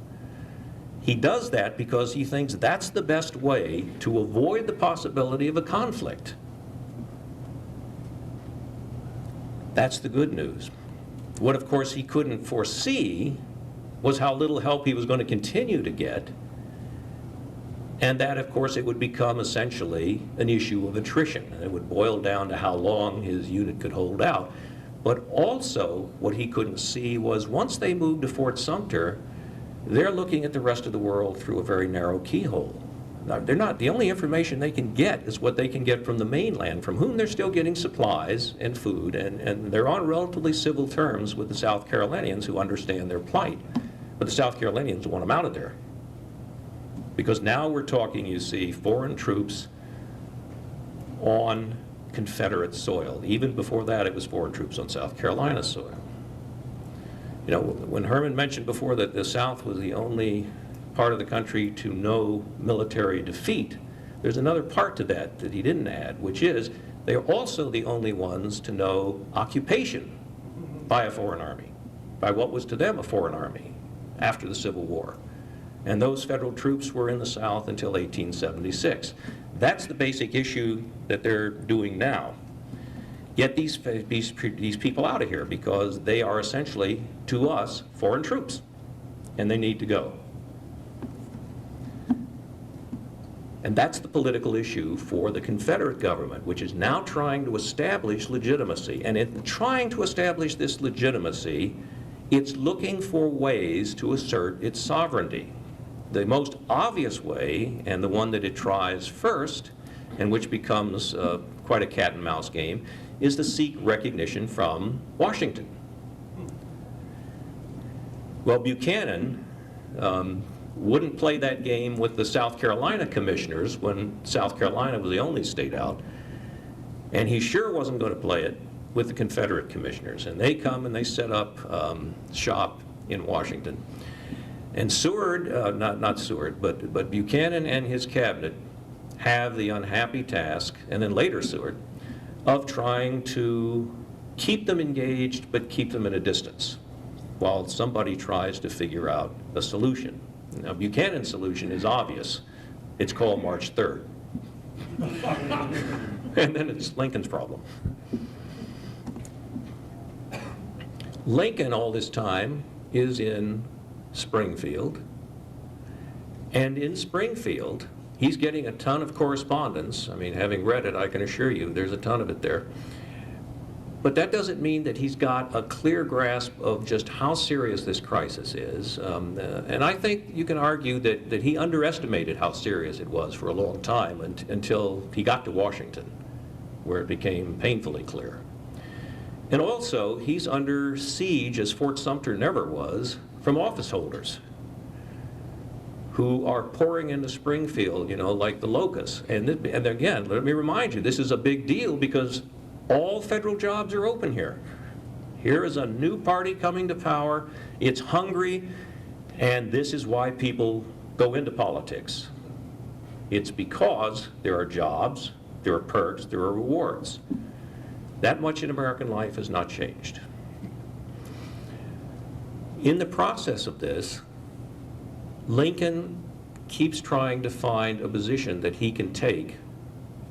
he does that because he thinks that's the best way to avoid the possibility of a conflict. That's the good news. What, of course, he couldn't foresee was how little help he was going to continue to get, and that, of course, it would become essentially an issue of attrition. It would boil down to how long his unit could hold out. But also, what he couldn't see was once they moved to Fort Sumter, they're looking at the rest of the world through a very narrow keyhole. They're not. The only information they can get is what they can get from the mainland, from whom they're still getting supplies and food, and they're on relatively civil terms with the South Carolinians who understand their plight. But the South Carolinians want them out of there. Because now we're talking, you see, foreign troops on Confederate soil. Even before that, it was foreign troops on South Carolina soil. You know, when Herman mentioned before that the South was the only part of the country to know military defeat, there's another part to that that he didn't add, which is they're also the only ones to know occupation by a foreign army, by what was to them a foreign army after the Civil War. And those federal troops were in the South until 1876. That's the basic issue that they're doing now. Get these people out of here because they are essentially, to us, foreign troops, and they need to go. And that's the political issue for the Confederate government, which is now trying to establish legitimacy. And in trying to establish this legitimacy, it's looking for ways to assert its sovereignty. The most obvious way, and the one that it tries first, and which becomes quite a cat and mouse game, is to seek recognition from Washington. Well, Buchanan wouldn't play that game with the South Carolina commissioners when South Carolina was the only state out, and he sure wasn't going to play it with the Confederate commissioners. And they come and they set up shop in Washington. And Seward, not Seward, but Buchanan and his cabinet have the unhappy task, and then later Seward, of trying to keep them engaged but keep them at a distance while somebody tries to figure out a solution. Now, Buchanan's solution is obvious. It's called March 3rd. And then it's Lincoln's problem. Lincoln, all this time, is in Springfield. And in Springfield, he's getting a ton of correspondence. I mean, having read it, I can assure you there's a ton of it there. But that doesn't mean that he's got a clear grasp of just how serious this crisis is. And I think you can argue that he underestimated how serious it was for a long time until he got to Washington, where it became painfully clear. And also, he's under siege, as Fort Sumter never was, from office holders who are pouring into Springfield, you know, like the locusts. And again, let me remind you, this is a big deal because all federal jobs are open here. Here is a new party coming to power. It's hungry, and this is why people go into politics. It's because there are jobs, there are perks, there are rewards. That much in American life has not changed. In the process of this, Lincoln keeps trying to find a position that he can take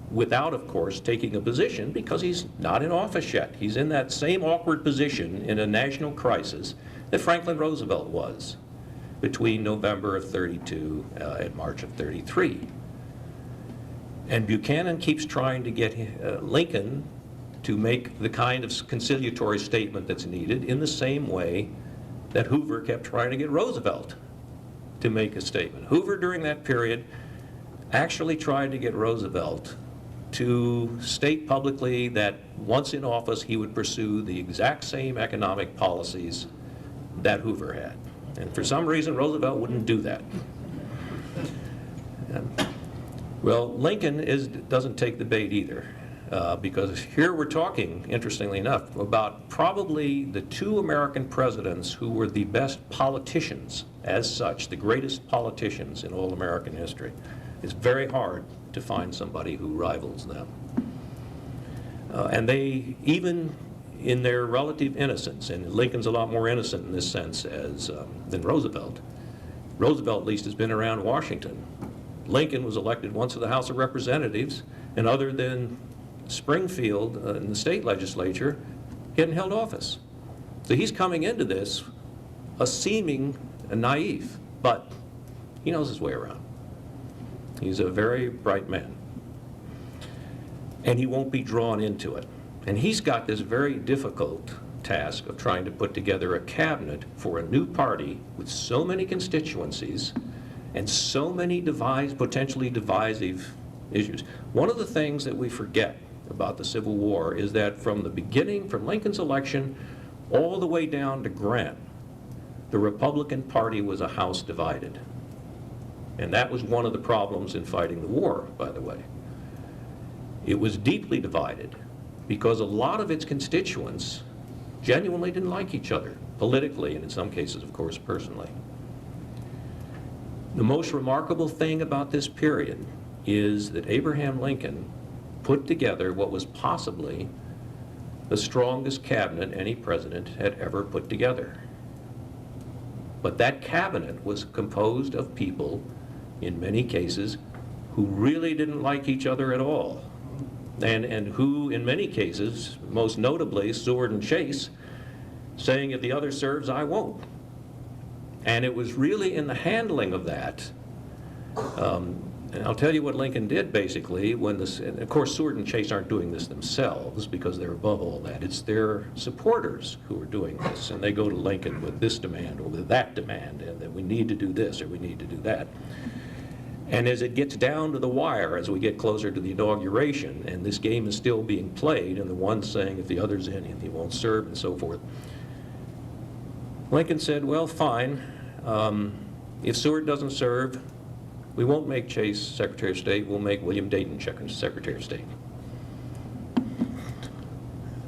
without, of course, taking a position because he's not in office yet. He's in that same awkward position in a national crisis that Franklin Roosevelt was between November of 32 and March of 33. And Buchanan keeps trying to get Lincoln to make the kind of conciliatory statement that's needed in the same way that Hoover kept trying to get Roosevelt to make a statement. Hoover, during that period, actually tried to get Roosevelt to state publicly that once in office he would pursue the exact same economic policies that Hoover had. And for some reason, Roosevelt wouldn't do that. Well, Lincoln doesn't take the bait either, because here we're talking, interestingly enough, about probably the two American presidents who were the best politicians as such, the greatest politicians in all American history. It's very hard to find somebody who rivals them. And they, even in their relative innocence, and Lincoln's a lot more innocent in this sense than Roosevelt. Roosevelt, at least, has been around Washington. Lincoln was elected once to the House of Representatives, and other than Springfield in the state legislature, he hadn't held office. So he's coming into this seeming naive, but he knows his way around. He's a very bright man. And he won't be drawn into it. And he's got this very difficult task of trying to put together a cabinet for a new party with so many constituencies and so many potentially divisive issues. One of the things that we forget about the Civil War is that from the beginning, from Lincoln's election all the way down to Grant, the Republican Party was a house divided. And that was one of the problems in fighting the war, by the way. It was deeply divided because a lot of its constituents genuinely didn't like each other, politically, and in some cases, of course, personally. The most remarkable thing about this period is that Abraham Lincoln put together what was possibly the strongest cabinet any president had ever put together. But that cabinet was composed of people, in many cases, who really didn't like each other at all. And who, in many cases, most notably Seward and Chase, saying, if the other serves, I won't. And it was really in the handling of that, and I'll tell you what Lincoln did, basically, when this, and of course Seward and Chase aren't doing this themselves because they're above all that. It's their supporters who are doing this, and they go to Lincoln with this demand or with that demand, and that we need to do this or we need to do that. And as it gets down to the wire, as we get closer to the inauguration, and this game is still being played, and the one's saying if the other's in, he won't serve, and so forth, Lincoln said, well, fine, if Seward doesn't serve, we won't make Chase Secretary of State, we'll make William Dayton Secretary of State.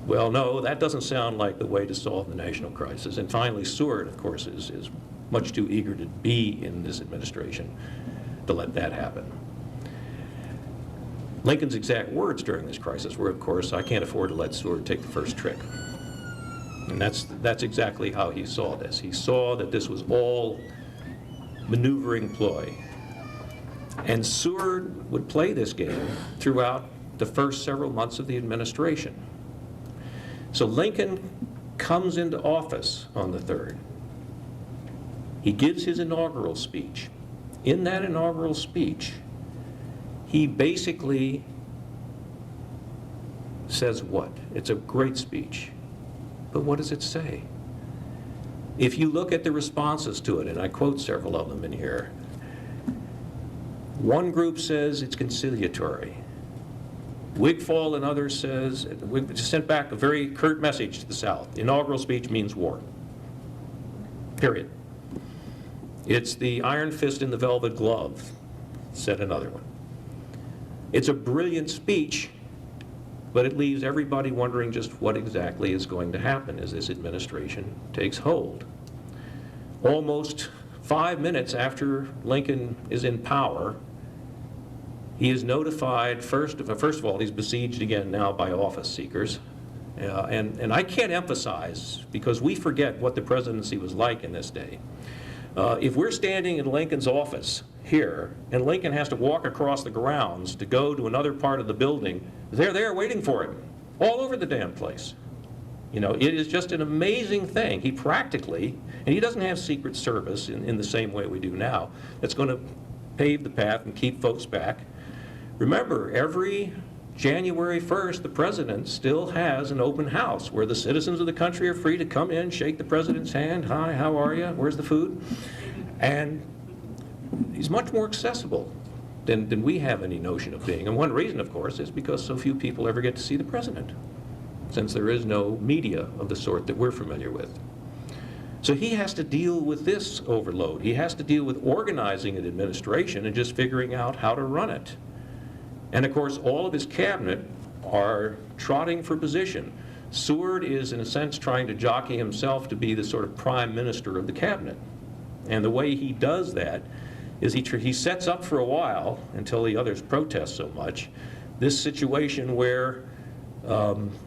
Well, no, that doesn't sound like the way to solve the national crisis. And finally, Seward, of course, is much too eager to be in this administration to let that happen. Lincoln's exact words during this crisis were, of course, I can't afford to let Seward take the first trick. And that's exactly how he saw this. He saw that this was all maneuvering ploy. And Seward would play this game throughout the first several months of the administration. So Lincoln comes into office on the 3rd. He gives his inaugural speech. In that inaugural speech, he basically says what? It's a great speech. But what does it say? If you look at the responses to it, and I quote several of them in here, one group says it's conciliatory. Wigfall and others says, we sent back a very curt message to the South. The inaugural speech means war. Period. It's the iron fist in the velvet glove, said another one. It's a brilliant speech, but it leaves everybody wondering just what exactly is going to happen as this administration takes hold. Almost 5 minutes after Lincoln is in power, he is notified, first of all, he's besieged again now by office seekers. And I can't emphasize, because we forget what the presidency was like in this day. If we're standing in Lincoln's office here, and Lincoln has to walk across the grounds to go to another part of the building, they're there waiting for him, all over the damn place. You know, it is just an amazing thing. He practically, and he doesn't have Secret Service in the same way we do now, that's going to pave the path and keep folks back. Remember, every January 1st, the president still has an open house where the citizens of the country are free to come in, shake the president's hand, hi, how are you, where's the food? And he's much more accessible than we have any notion of being. And one reason, of course, is because so few people ever get to see the president, since there is no media of the sort that we're familiar with. So he has to deal with this overload. He has to deal with organizing an administration and just figuring out how to run it. And of course, all of his cabinet are trotting for position. Seward is, in a sense, trying to jockey himself to be the sort of prime minister of the cabinet. And the way he does that is he sets up for a while, until the others protest so much, this situation where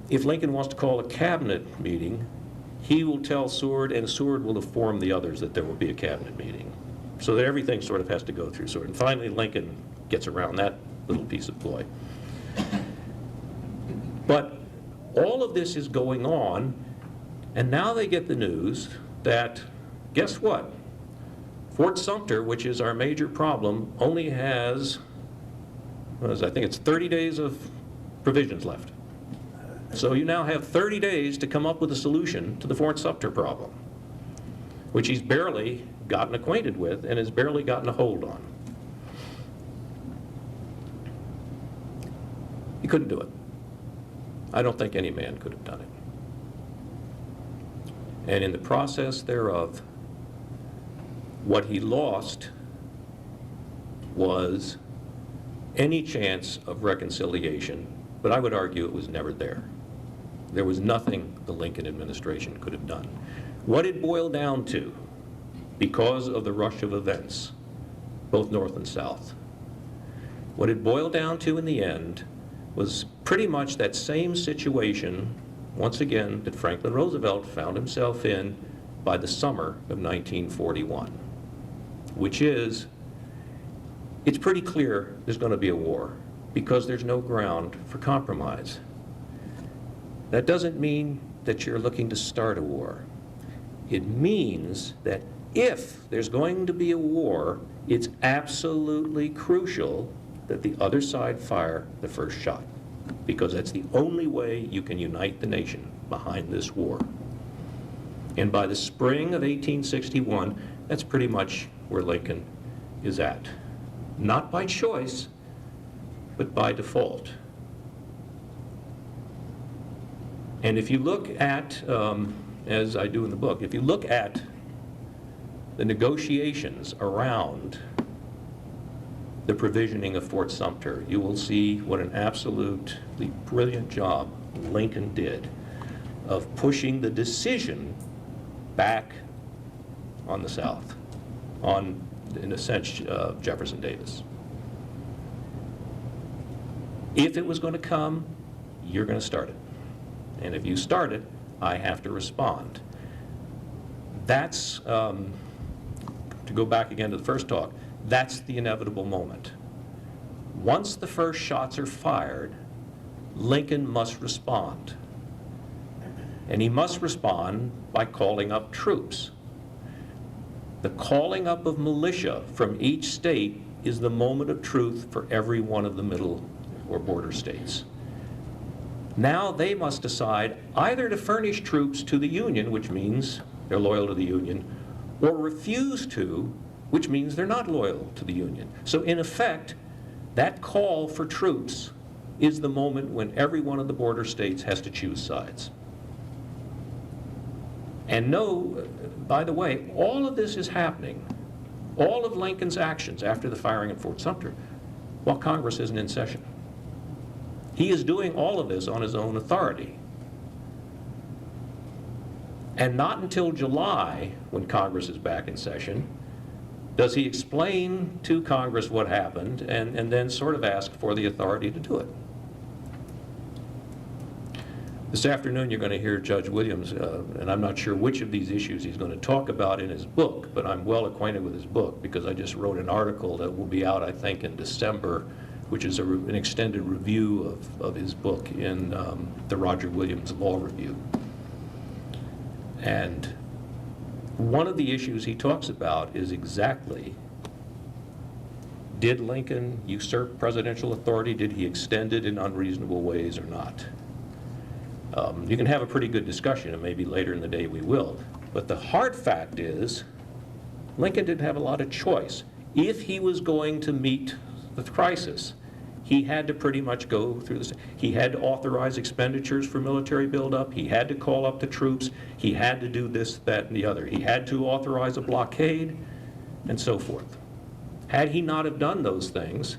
if Lincoln wants to call a cabinet meeting, he will tell Seward, and Seward will inform the others that there will be a cabinet meeting. So that everything sort of has to go through Seward. And finally, Lincoln gets around that little piece of ploy. But all of this is going on, and now they get the news that, guess what? Fort Sumter, which is our major problem, only has, I think it's 30 days of provisions left. So you now have 30 days to come up with a solution to the Fort Sumter problem. which he's barely gotten acquainted with and has barely gotten a hold on. He couldn't do it. I don't think any man could have done it. And in the process thereof, what he lost was any chance of reconciliation, but I would argue it was never there. There was nothing the Lincoln administration could have done. What it boiled down to, because of the rush of events, both North and South, what it boiled down to in the end was pretty much that same situation, once again, that Franklin Roosevelt found himself in by the summer of 1941, which is, it's pretty clear there's going to be a war because there's no ground for compromise. That doesn't mean that you're looking to start a war. It means that if there's going to be a war, it's absolutely crucial that the other side fire the first shot, because that's the only way you can unite the nation behind this war. And by the spring of 1861, that's pretty much where Lincoln is at. Not by choice, but by default. And if you look at, as I do in the book, if you look at the negotiations around the provisioning of Fort Sumter, you will see what an absolutely brilliant job Lincoln did of pushing the decision back on the South, on, in a sense, Jefferson Davis. If it was going to come, you're going to start it. And if you start it, I have to respond. That's, to go back again to the first talk, that's the inevitable moment. Once the first shots are fired, Lincoln must respond. And he must respond by calling up troops. The calling up of militia from each state is the moment of truth for every one of the middle or border states. Now they must decide either to furnish troops to the Union, which means they're loyal to the Union, or refuse to, which means they're not loyal to the Union. So in effect, that call for troops is the moment when every one of the border states has to choose sides. And no, by the way, all of this is happening, all of Lincoln's actions after the firing at Fort Sumter, while Congress isn't in session. He is doing all of this on his own authority. And not until July, when Congress is back in session, does he explain to Congress what happened and then sort of ask for the authority to do it. This afternoon you're going to hear Judge Williams, and I'm not sure which of these issues he's going to talk about in his book, but I'm well acquainted with his book because I just wrote an article that will be out, I think, in December, which is an extended review of his book in the Roger Williams Law Review. And one of the issues he talks about is exactly, did Lincoln usurp presidential authority? Did he extend it in unreasonable ways or not? You can have a pretty good discussion, and maybe later in the day we will. But the hard fact is, Lincoln didn't have a lot of choice. If he was going to meet the crisis, he had to pretty much go through this. He had to authorize expenditures for military buildup. He had to call up the troops. He had to do this, that, and the other. He had to authorize a blockade, and so forth. Had he not have done those things,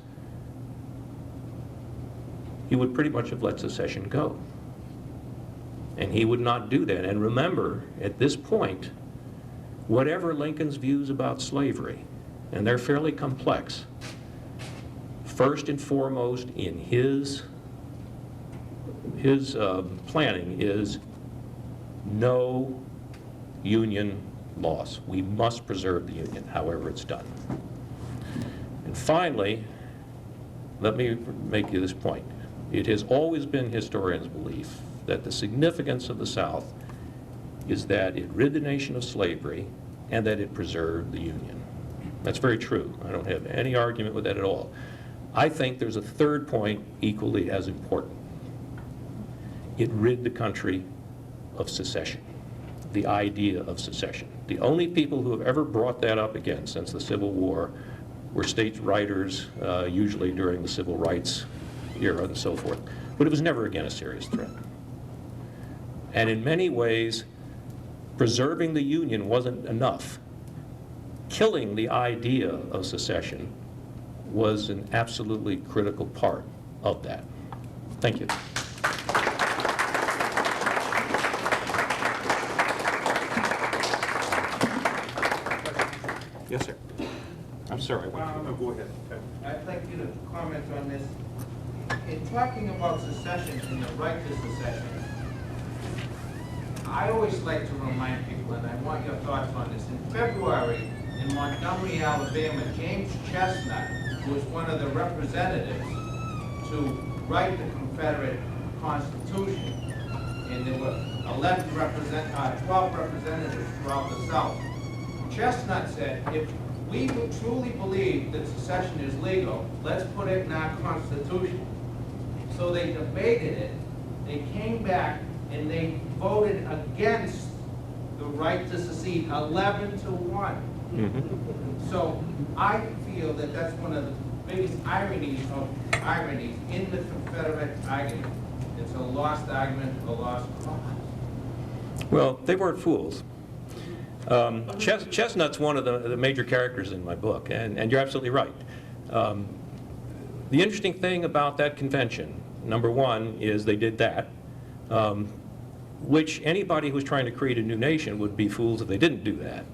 he would pretty much have let secession go. And he would not do that. And remember, at this point, whatever Lincoln's views about slavery, and they're fairly complex, first and foremost in his planning is no Union loss. We must preserve the Union, however it's done. And finally, let me make you this point. It has always been historians' belief that the significance of the South is that it rid the nation of slavery and that it preserved the Union. That's very true. I don't have any argument with that at all. I think there's a third point equally as important. It rid the country of secession, the idea of secession. The only people who have ever brought that up again since the Civil War were state writers, usually during the civil rights era and so forth. But it was never again a serious threat. And in many ways, preserving the Union wasn't enough. Killing the idea of secession was an absolutely critical part of that. Thank you. Yes, sir. I'm sorry. Go ahead. I'd like you to comment on this. In talking about secession and the right to secession, I always like to remind people, and I want your thoughts on this. In February, in Montgomery, Alabama, James Chestnut, who was one of the representatives to write the Confederate Constitution, and there were 12 representatives throughout the South. Chestnut said, if we truly believe that secession is legal, let's put it in our Constitution. So they debated it, they came back, and they voted against the right to secede, 11-1. So I feel that that's one of the biggest ironies in the Confederate argument. It's a lost argument, a lost cause. Well, they weren't fools. Chestnut's one of the major characters in my book, and you're absolutely right. The interesting thing about that convention, number one, is they did that, which anybody who's trying to create a new nation would be fools if they didn't do that.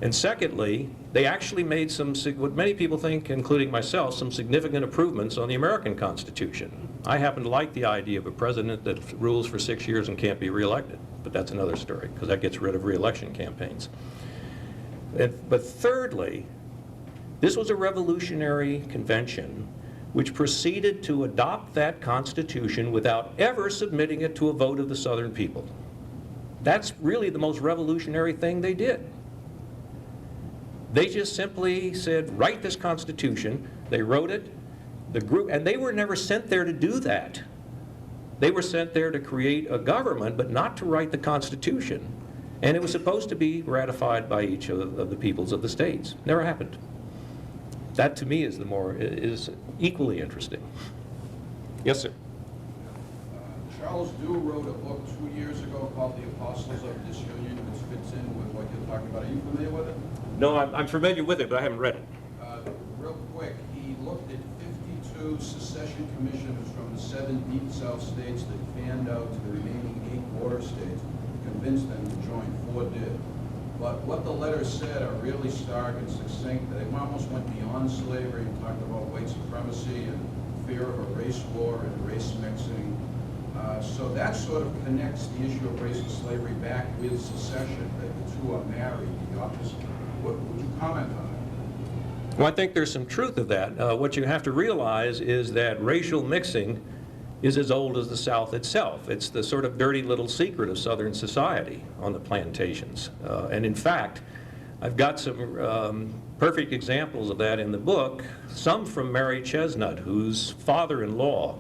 And secondly, they actually made some, what many people think, including myself, some significant improvements on the American Constitution. I happen to like the idea of a president that rules for 6 years and can't be reelected, but that's another story, because that gets rid of reelection campaigns. But thirdly, this was a revolutionary convention which proceeded to adopt that Constitution without ever submitting it to a vote of the Southern people. That's really the most revolutionary thing they did. They just simply said, write this Constitution. They wrote it, the group, and they were never sent there to do that. They were sent there to create a government, but not to write the Constitution. And it was supposed to be ratified by each of the peoples of the states. Never happened. That, to me, is equally interesting. Yes, sir. Charles Dew wrote a book 2 years ago called The Apostles of Disunion, which fits in with what you're talking about. Are you familiar with it? No, I'm familiar with it, but I haven't read it. Real quick, he looked at 52 secession commissioners from the 7 deep South states that fanned out to the remaining 8 border states, convinced them to join. 4 did. But what the letters said are really stark and succinct. They almost went beyond slavery and talked about white supremacy and fear of a race war and race mixing. So that sort of connects the issue of race and slavery back with secession, that the two are married, the opposite. Would you comment on that? Well, I think there's some truth to that. What you have to realize is that racial mixing is as old as the South itself. It's the sort of dirty little secret of Southern society on the plantations. And in fact, I've got some perfect examples of that in the book, some from Maury Chestnut, whose father-in-law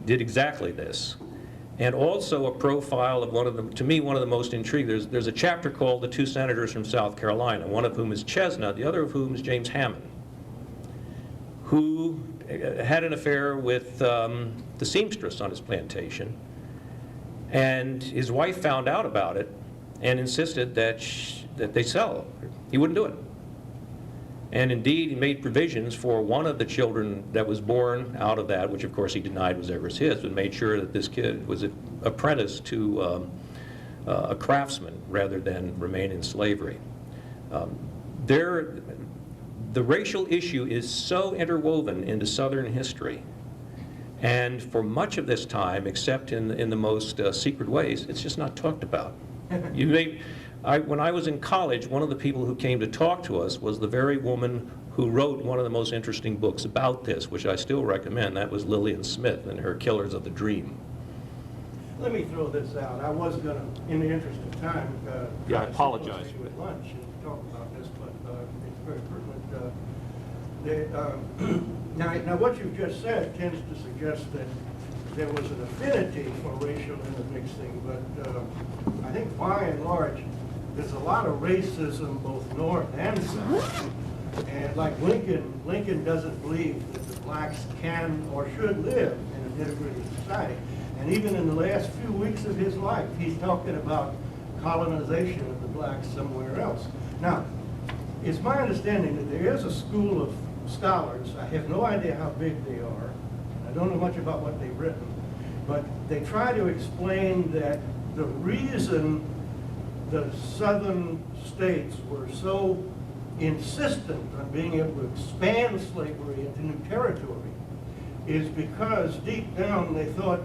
did exactly this. And also a profile of one of the most intriguing. There's a chapter called The Two Senators from South Carolina, one of whom is Chestnut, the other of whom is James Hammond, who had an affair with the seamstress on his plantation. And his wife found out about it and insisted that they sell. He wouldn't do it. And indeed, he made provisions for one of the children that was born out of that, which of course he denied was ever his, but made sure that this kid was an apprentice to a craftsman rather than remain in slavery. The racial issue is so interwoven into Southern history, and for much of this time, except in the most secret ways, it's just not talked about. When I was in college, one of the people who came to talk to us was the very woman who wrote one of the most interesting books about this, which I still recommend. That was Lillian Smith and her Killers of the Dream. Let me throw this out. I was going to, in the interest of time, Yeah, I apologize. at lunch and talk about this, but it's very pertinent. Now, what you've just said tends to suggest that there was an affinity for racial intermixing, but I think by and large, there's a lot of racism both north and south. And like Lincoln doesn't believe that the blacks can or should live in an integrated society. And even in the last few weeks of his life, he's talking about colonization of the blacks somewhere else. Now, it's my understanding that there is a school of scholars. I have no idea how big they are. I don't know much about what they've written. But they try to explain that the reason the southern states were so insistent on being able to expand slavery into new territory is because deep down they thought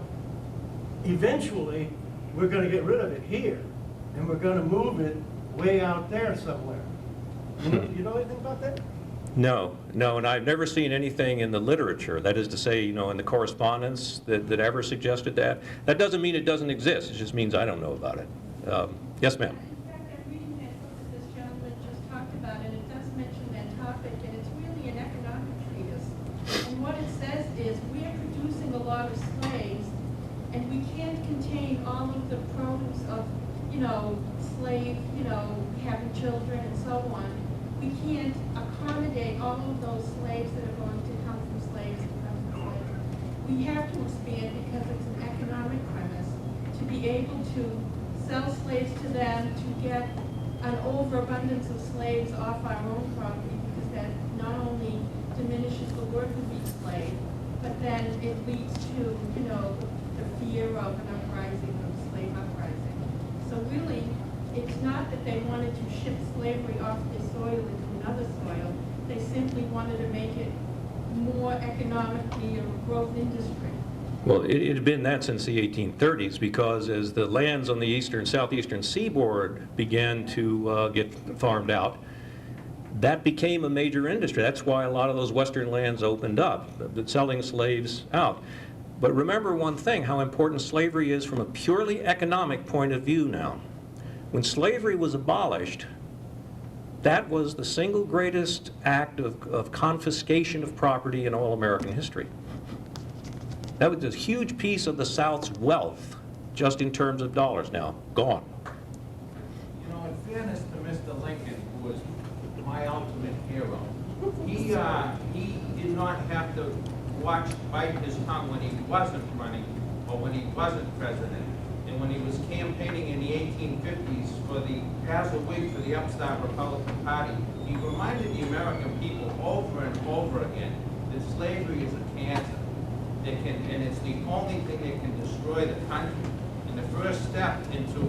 eventually we're going to get rid of it here and we're going to move it way out there somewhere. You know anything about that? No, and I've never seen anything in the literature, that is to say, in the correspondence that ever suggested that. That doesn't mean it doesn't exist, it just means I don't know about it. Yes, ma'am? In fact, I'm reading that book that this gentleman just talked about, and it does mention that topic, and it's really an economic treatise. And what it says is, we are producing a lot of slaves, and we can't contain all of the produce of, slave, having children and so on. We can't accommodate all of those slaves that are going to come from slaves and come from slaves. We have to expand because it's an economic premise to be able to sell slaves to them, to get an overabundance of slaves off our own property, because that not only diminishes the worth of each slave, but then it leads to, the fear of an uprising, of slave uprising. So really, it's not that they wanted to ship slavery off their soil into another soil. They simply wanted to make it more economically a growth industry. Well, it had been that since the 1830s, because as the lands on the eastern, southeastern seaboard began to get farmed out, that became a major industry. That's why a lot of those western lands opened up, selling slaves out. But remember one thing, how important slavery is from a purely economic point of view now. When slavery was abolished, that was the single greatest act of confiscation of property in all American history. That was a huge piece of the South's wealth, just in terms of dollars now, gone. In fairness to Mr. Lincoln, who was my ultimate hero, he did not have to bite his tongue when he wasn't running or when he wasn't president. And when he was campaigning in the 1850s for as a Whig for the upstart Republican Party, he reminded the American people over and over again that slavery is a cancer. And it's the only thing that can destroy the country. And the first step into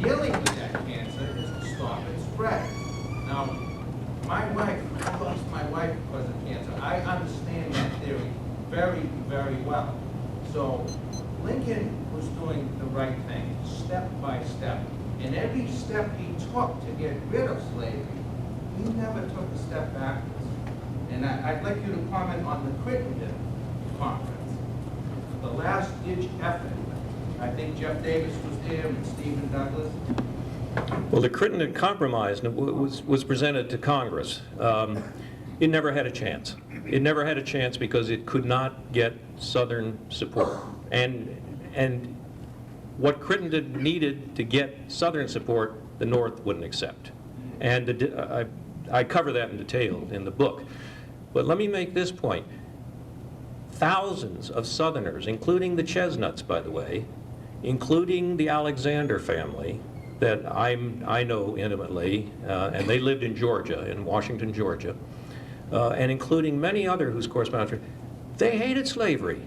dealing with that cancer is to stop its spread. Now, I lost my wife because of cancer. I understand that theory very, very well. So Lincoln was doing the right thing, step by step. And every step he took to get rid of slavery, he never took a step backwards. And I'd like you to comment on the Crittenden Conference, the last ditch effort. I think Jeff Davis was there and Stephen Douglas. Well, the Crittenden Compromise was presented to Congress. It never had a chance. It never had a chance because it could not get Southern support. And what Crittenden needed to get Southern support, the North wouldn't accept. And I cover that in detail in the book. But let me make this point. Thousands of Southerners, including the Chestnuts, by the way, including the Alexander family, that I know intimately, and they lived in Georgia, in Washington, Georgia, and including many other whose correspondence, they hated slavery.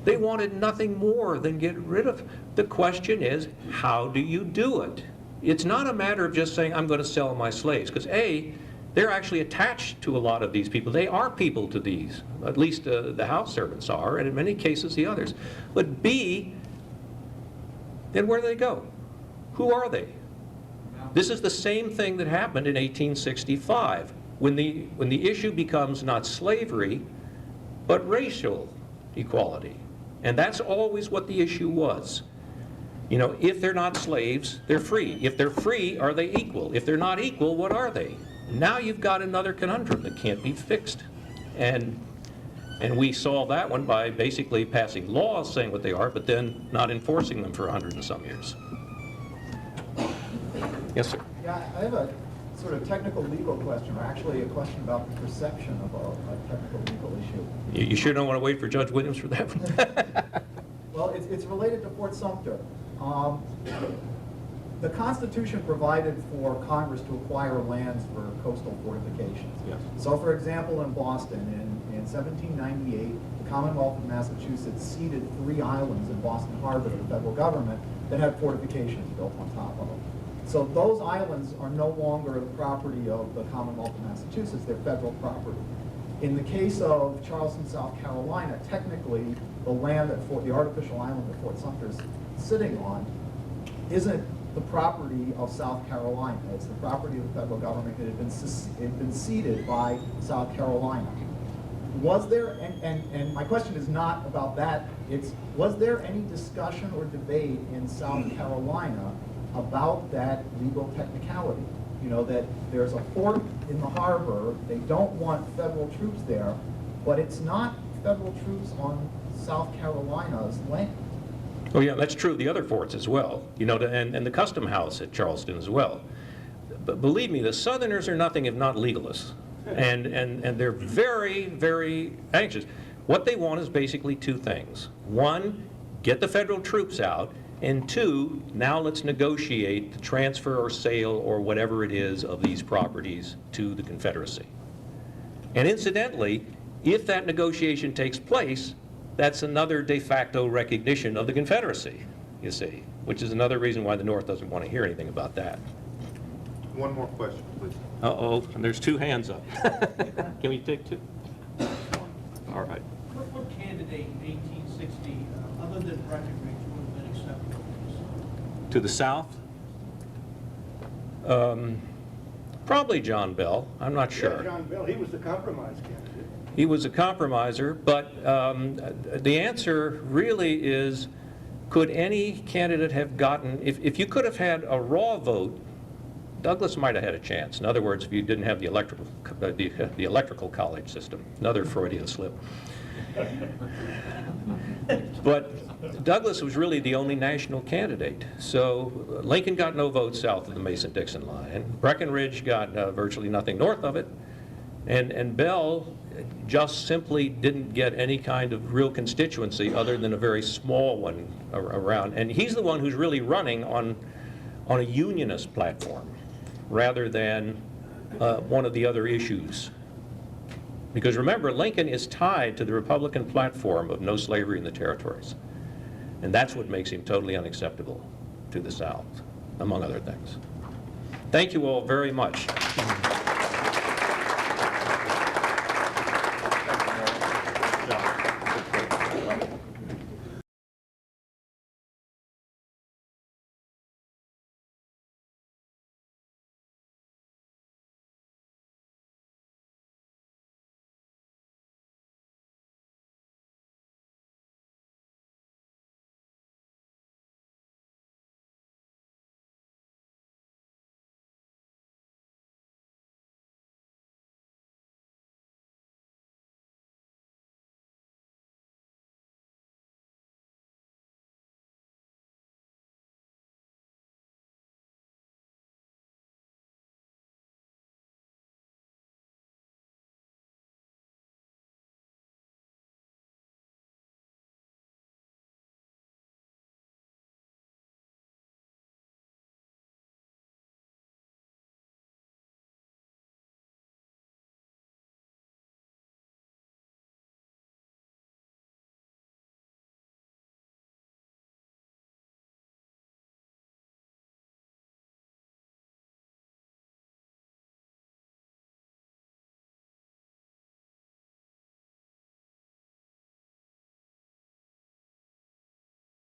They wanted nothing more than get rid of it. The question is, how do you do it? It's not a matter of just saying, I'm going to sell my slaves, because A, they're actually attached to a lot of these people. They are people to these, at least the house servants are, and in many cases the others. But B, then where do they go? Who are they? This is the same thing that happened in 1865, when the issue becomes not slavery, but racial equality. And that's always what the issue was. If they're not slaves, they're free. If they're free, are they equal? If they're not equal, what are they? Now you've got another conundrum that can't be fixed. And we solve that one by basically passing laws saying what they are, but then not enforcing them for 100 and some years. Yes, sir. Yeah, I have a sort of technical legal question, or actually a question about the perception of a technical legal issue. You sure don't want to wait for Judge Williams for that one? Well, it's related to Fort Sumter. The Constitution provided for Congress to acquire lands for coastal fortifications. Yes. So, for example, in Boston, in 1798, the Commonwealth of Massachusetts ceded 3 islands in Boston Harbor to the federal government that had fortifications built on top of them. So those islands are no longer the property of the Commonwealth of Massachusetts, they're federal property. In the case of Charleston, South Carolina, technically, the land that the artificial island that Fort Sumter is sitting on isn't the property of South Carolina. It's the property of the federal government that had been ceded by South Carolina. Was there, and my question is not about that, was there any discussion or debate in South Carolina about that legal technicality? You know, that there's a fort in the harbor, they don't want federal troops there, but it's not federal troops on South Carolina's land. Oh, yeah, that's true of the other forts as well, you know, and the Custom House at Charleston as well. But believe me, the Southerners are nothing if not legalists, and they're very, very anxious. What they want is basically 2 things. 1, get the federal troops out, and 2, now let's negotiate the transfer or sale or whatever it is of these properties to the Confederacy. And incidentally, if that negotiation takes place, that's another de facto recognition of the Confederacy, you see, which is another reason why the North doesn't want to hear anything about that. One more question, please. Uh-oh, and there's 2 hands up. Can we take 2? All right. What candidate in 1860, other than Breckinridge, would have been acceptable To the south? Probably John Bell. I'm not sure. Yeah, John Bell, he was the compromise candidate. He was a compromiser, but the answer really is, could any candidate have gotten, if you could have had a raw vote, Douglas might have had a chance. In other words, if you didn't have the electrical college system, another Freudian slip. But Douglas was really the only national candidate. So Lincoln got no votes south of the Mason-Dixon line. Breckinridge got virtually nothing north of it. And Bell just simply didn't get any kind of real constituency other than a very small one around. And he's the one who's really running on a unionist platform rather than one of the other issues. Because remember, Lincoln is tied to the Republican platform of no slavery in the territories. And that's what makes him totally unacceptable to the South, among other things. Thank you all very much.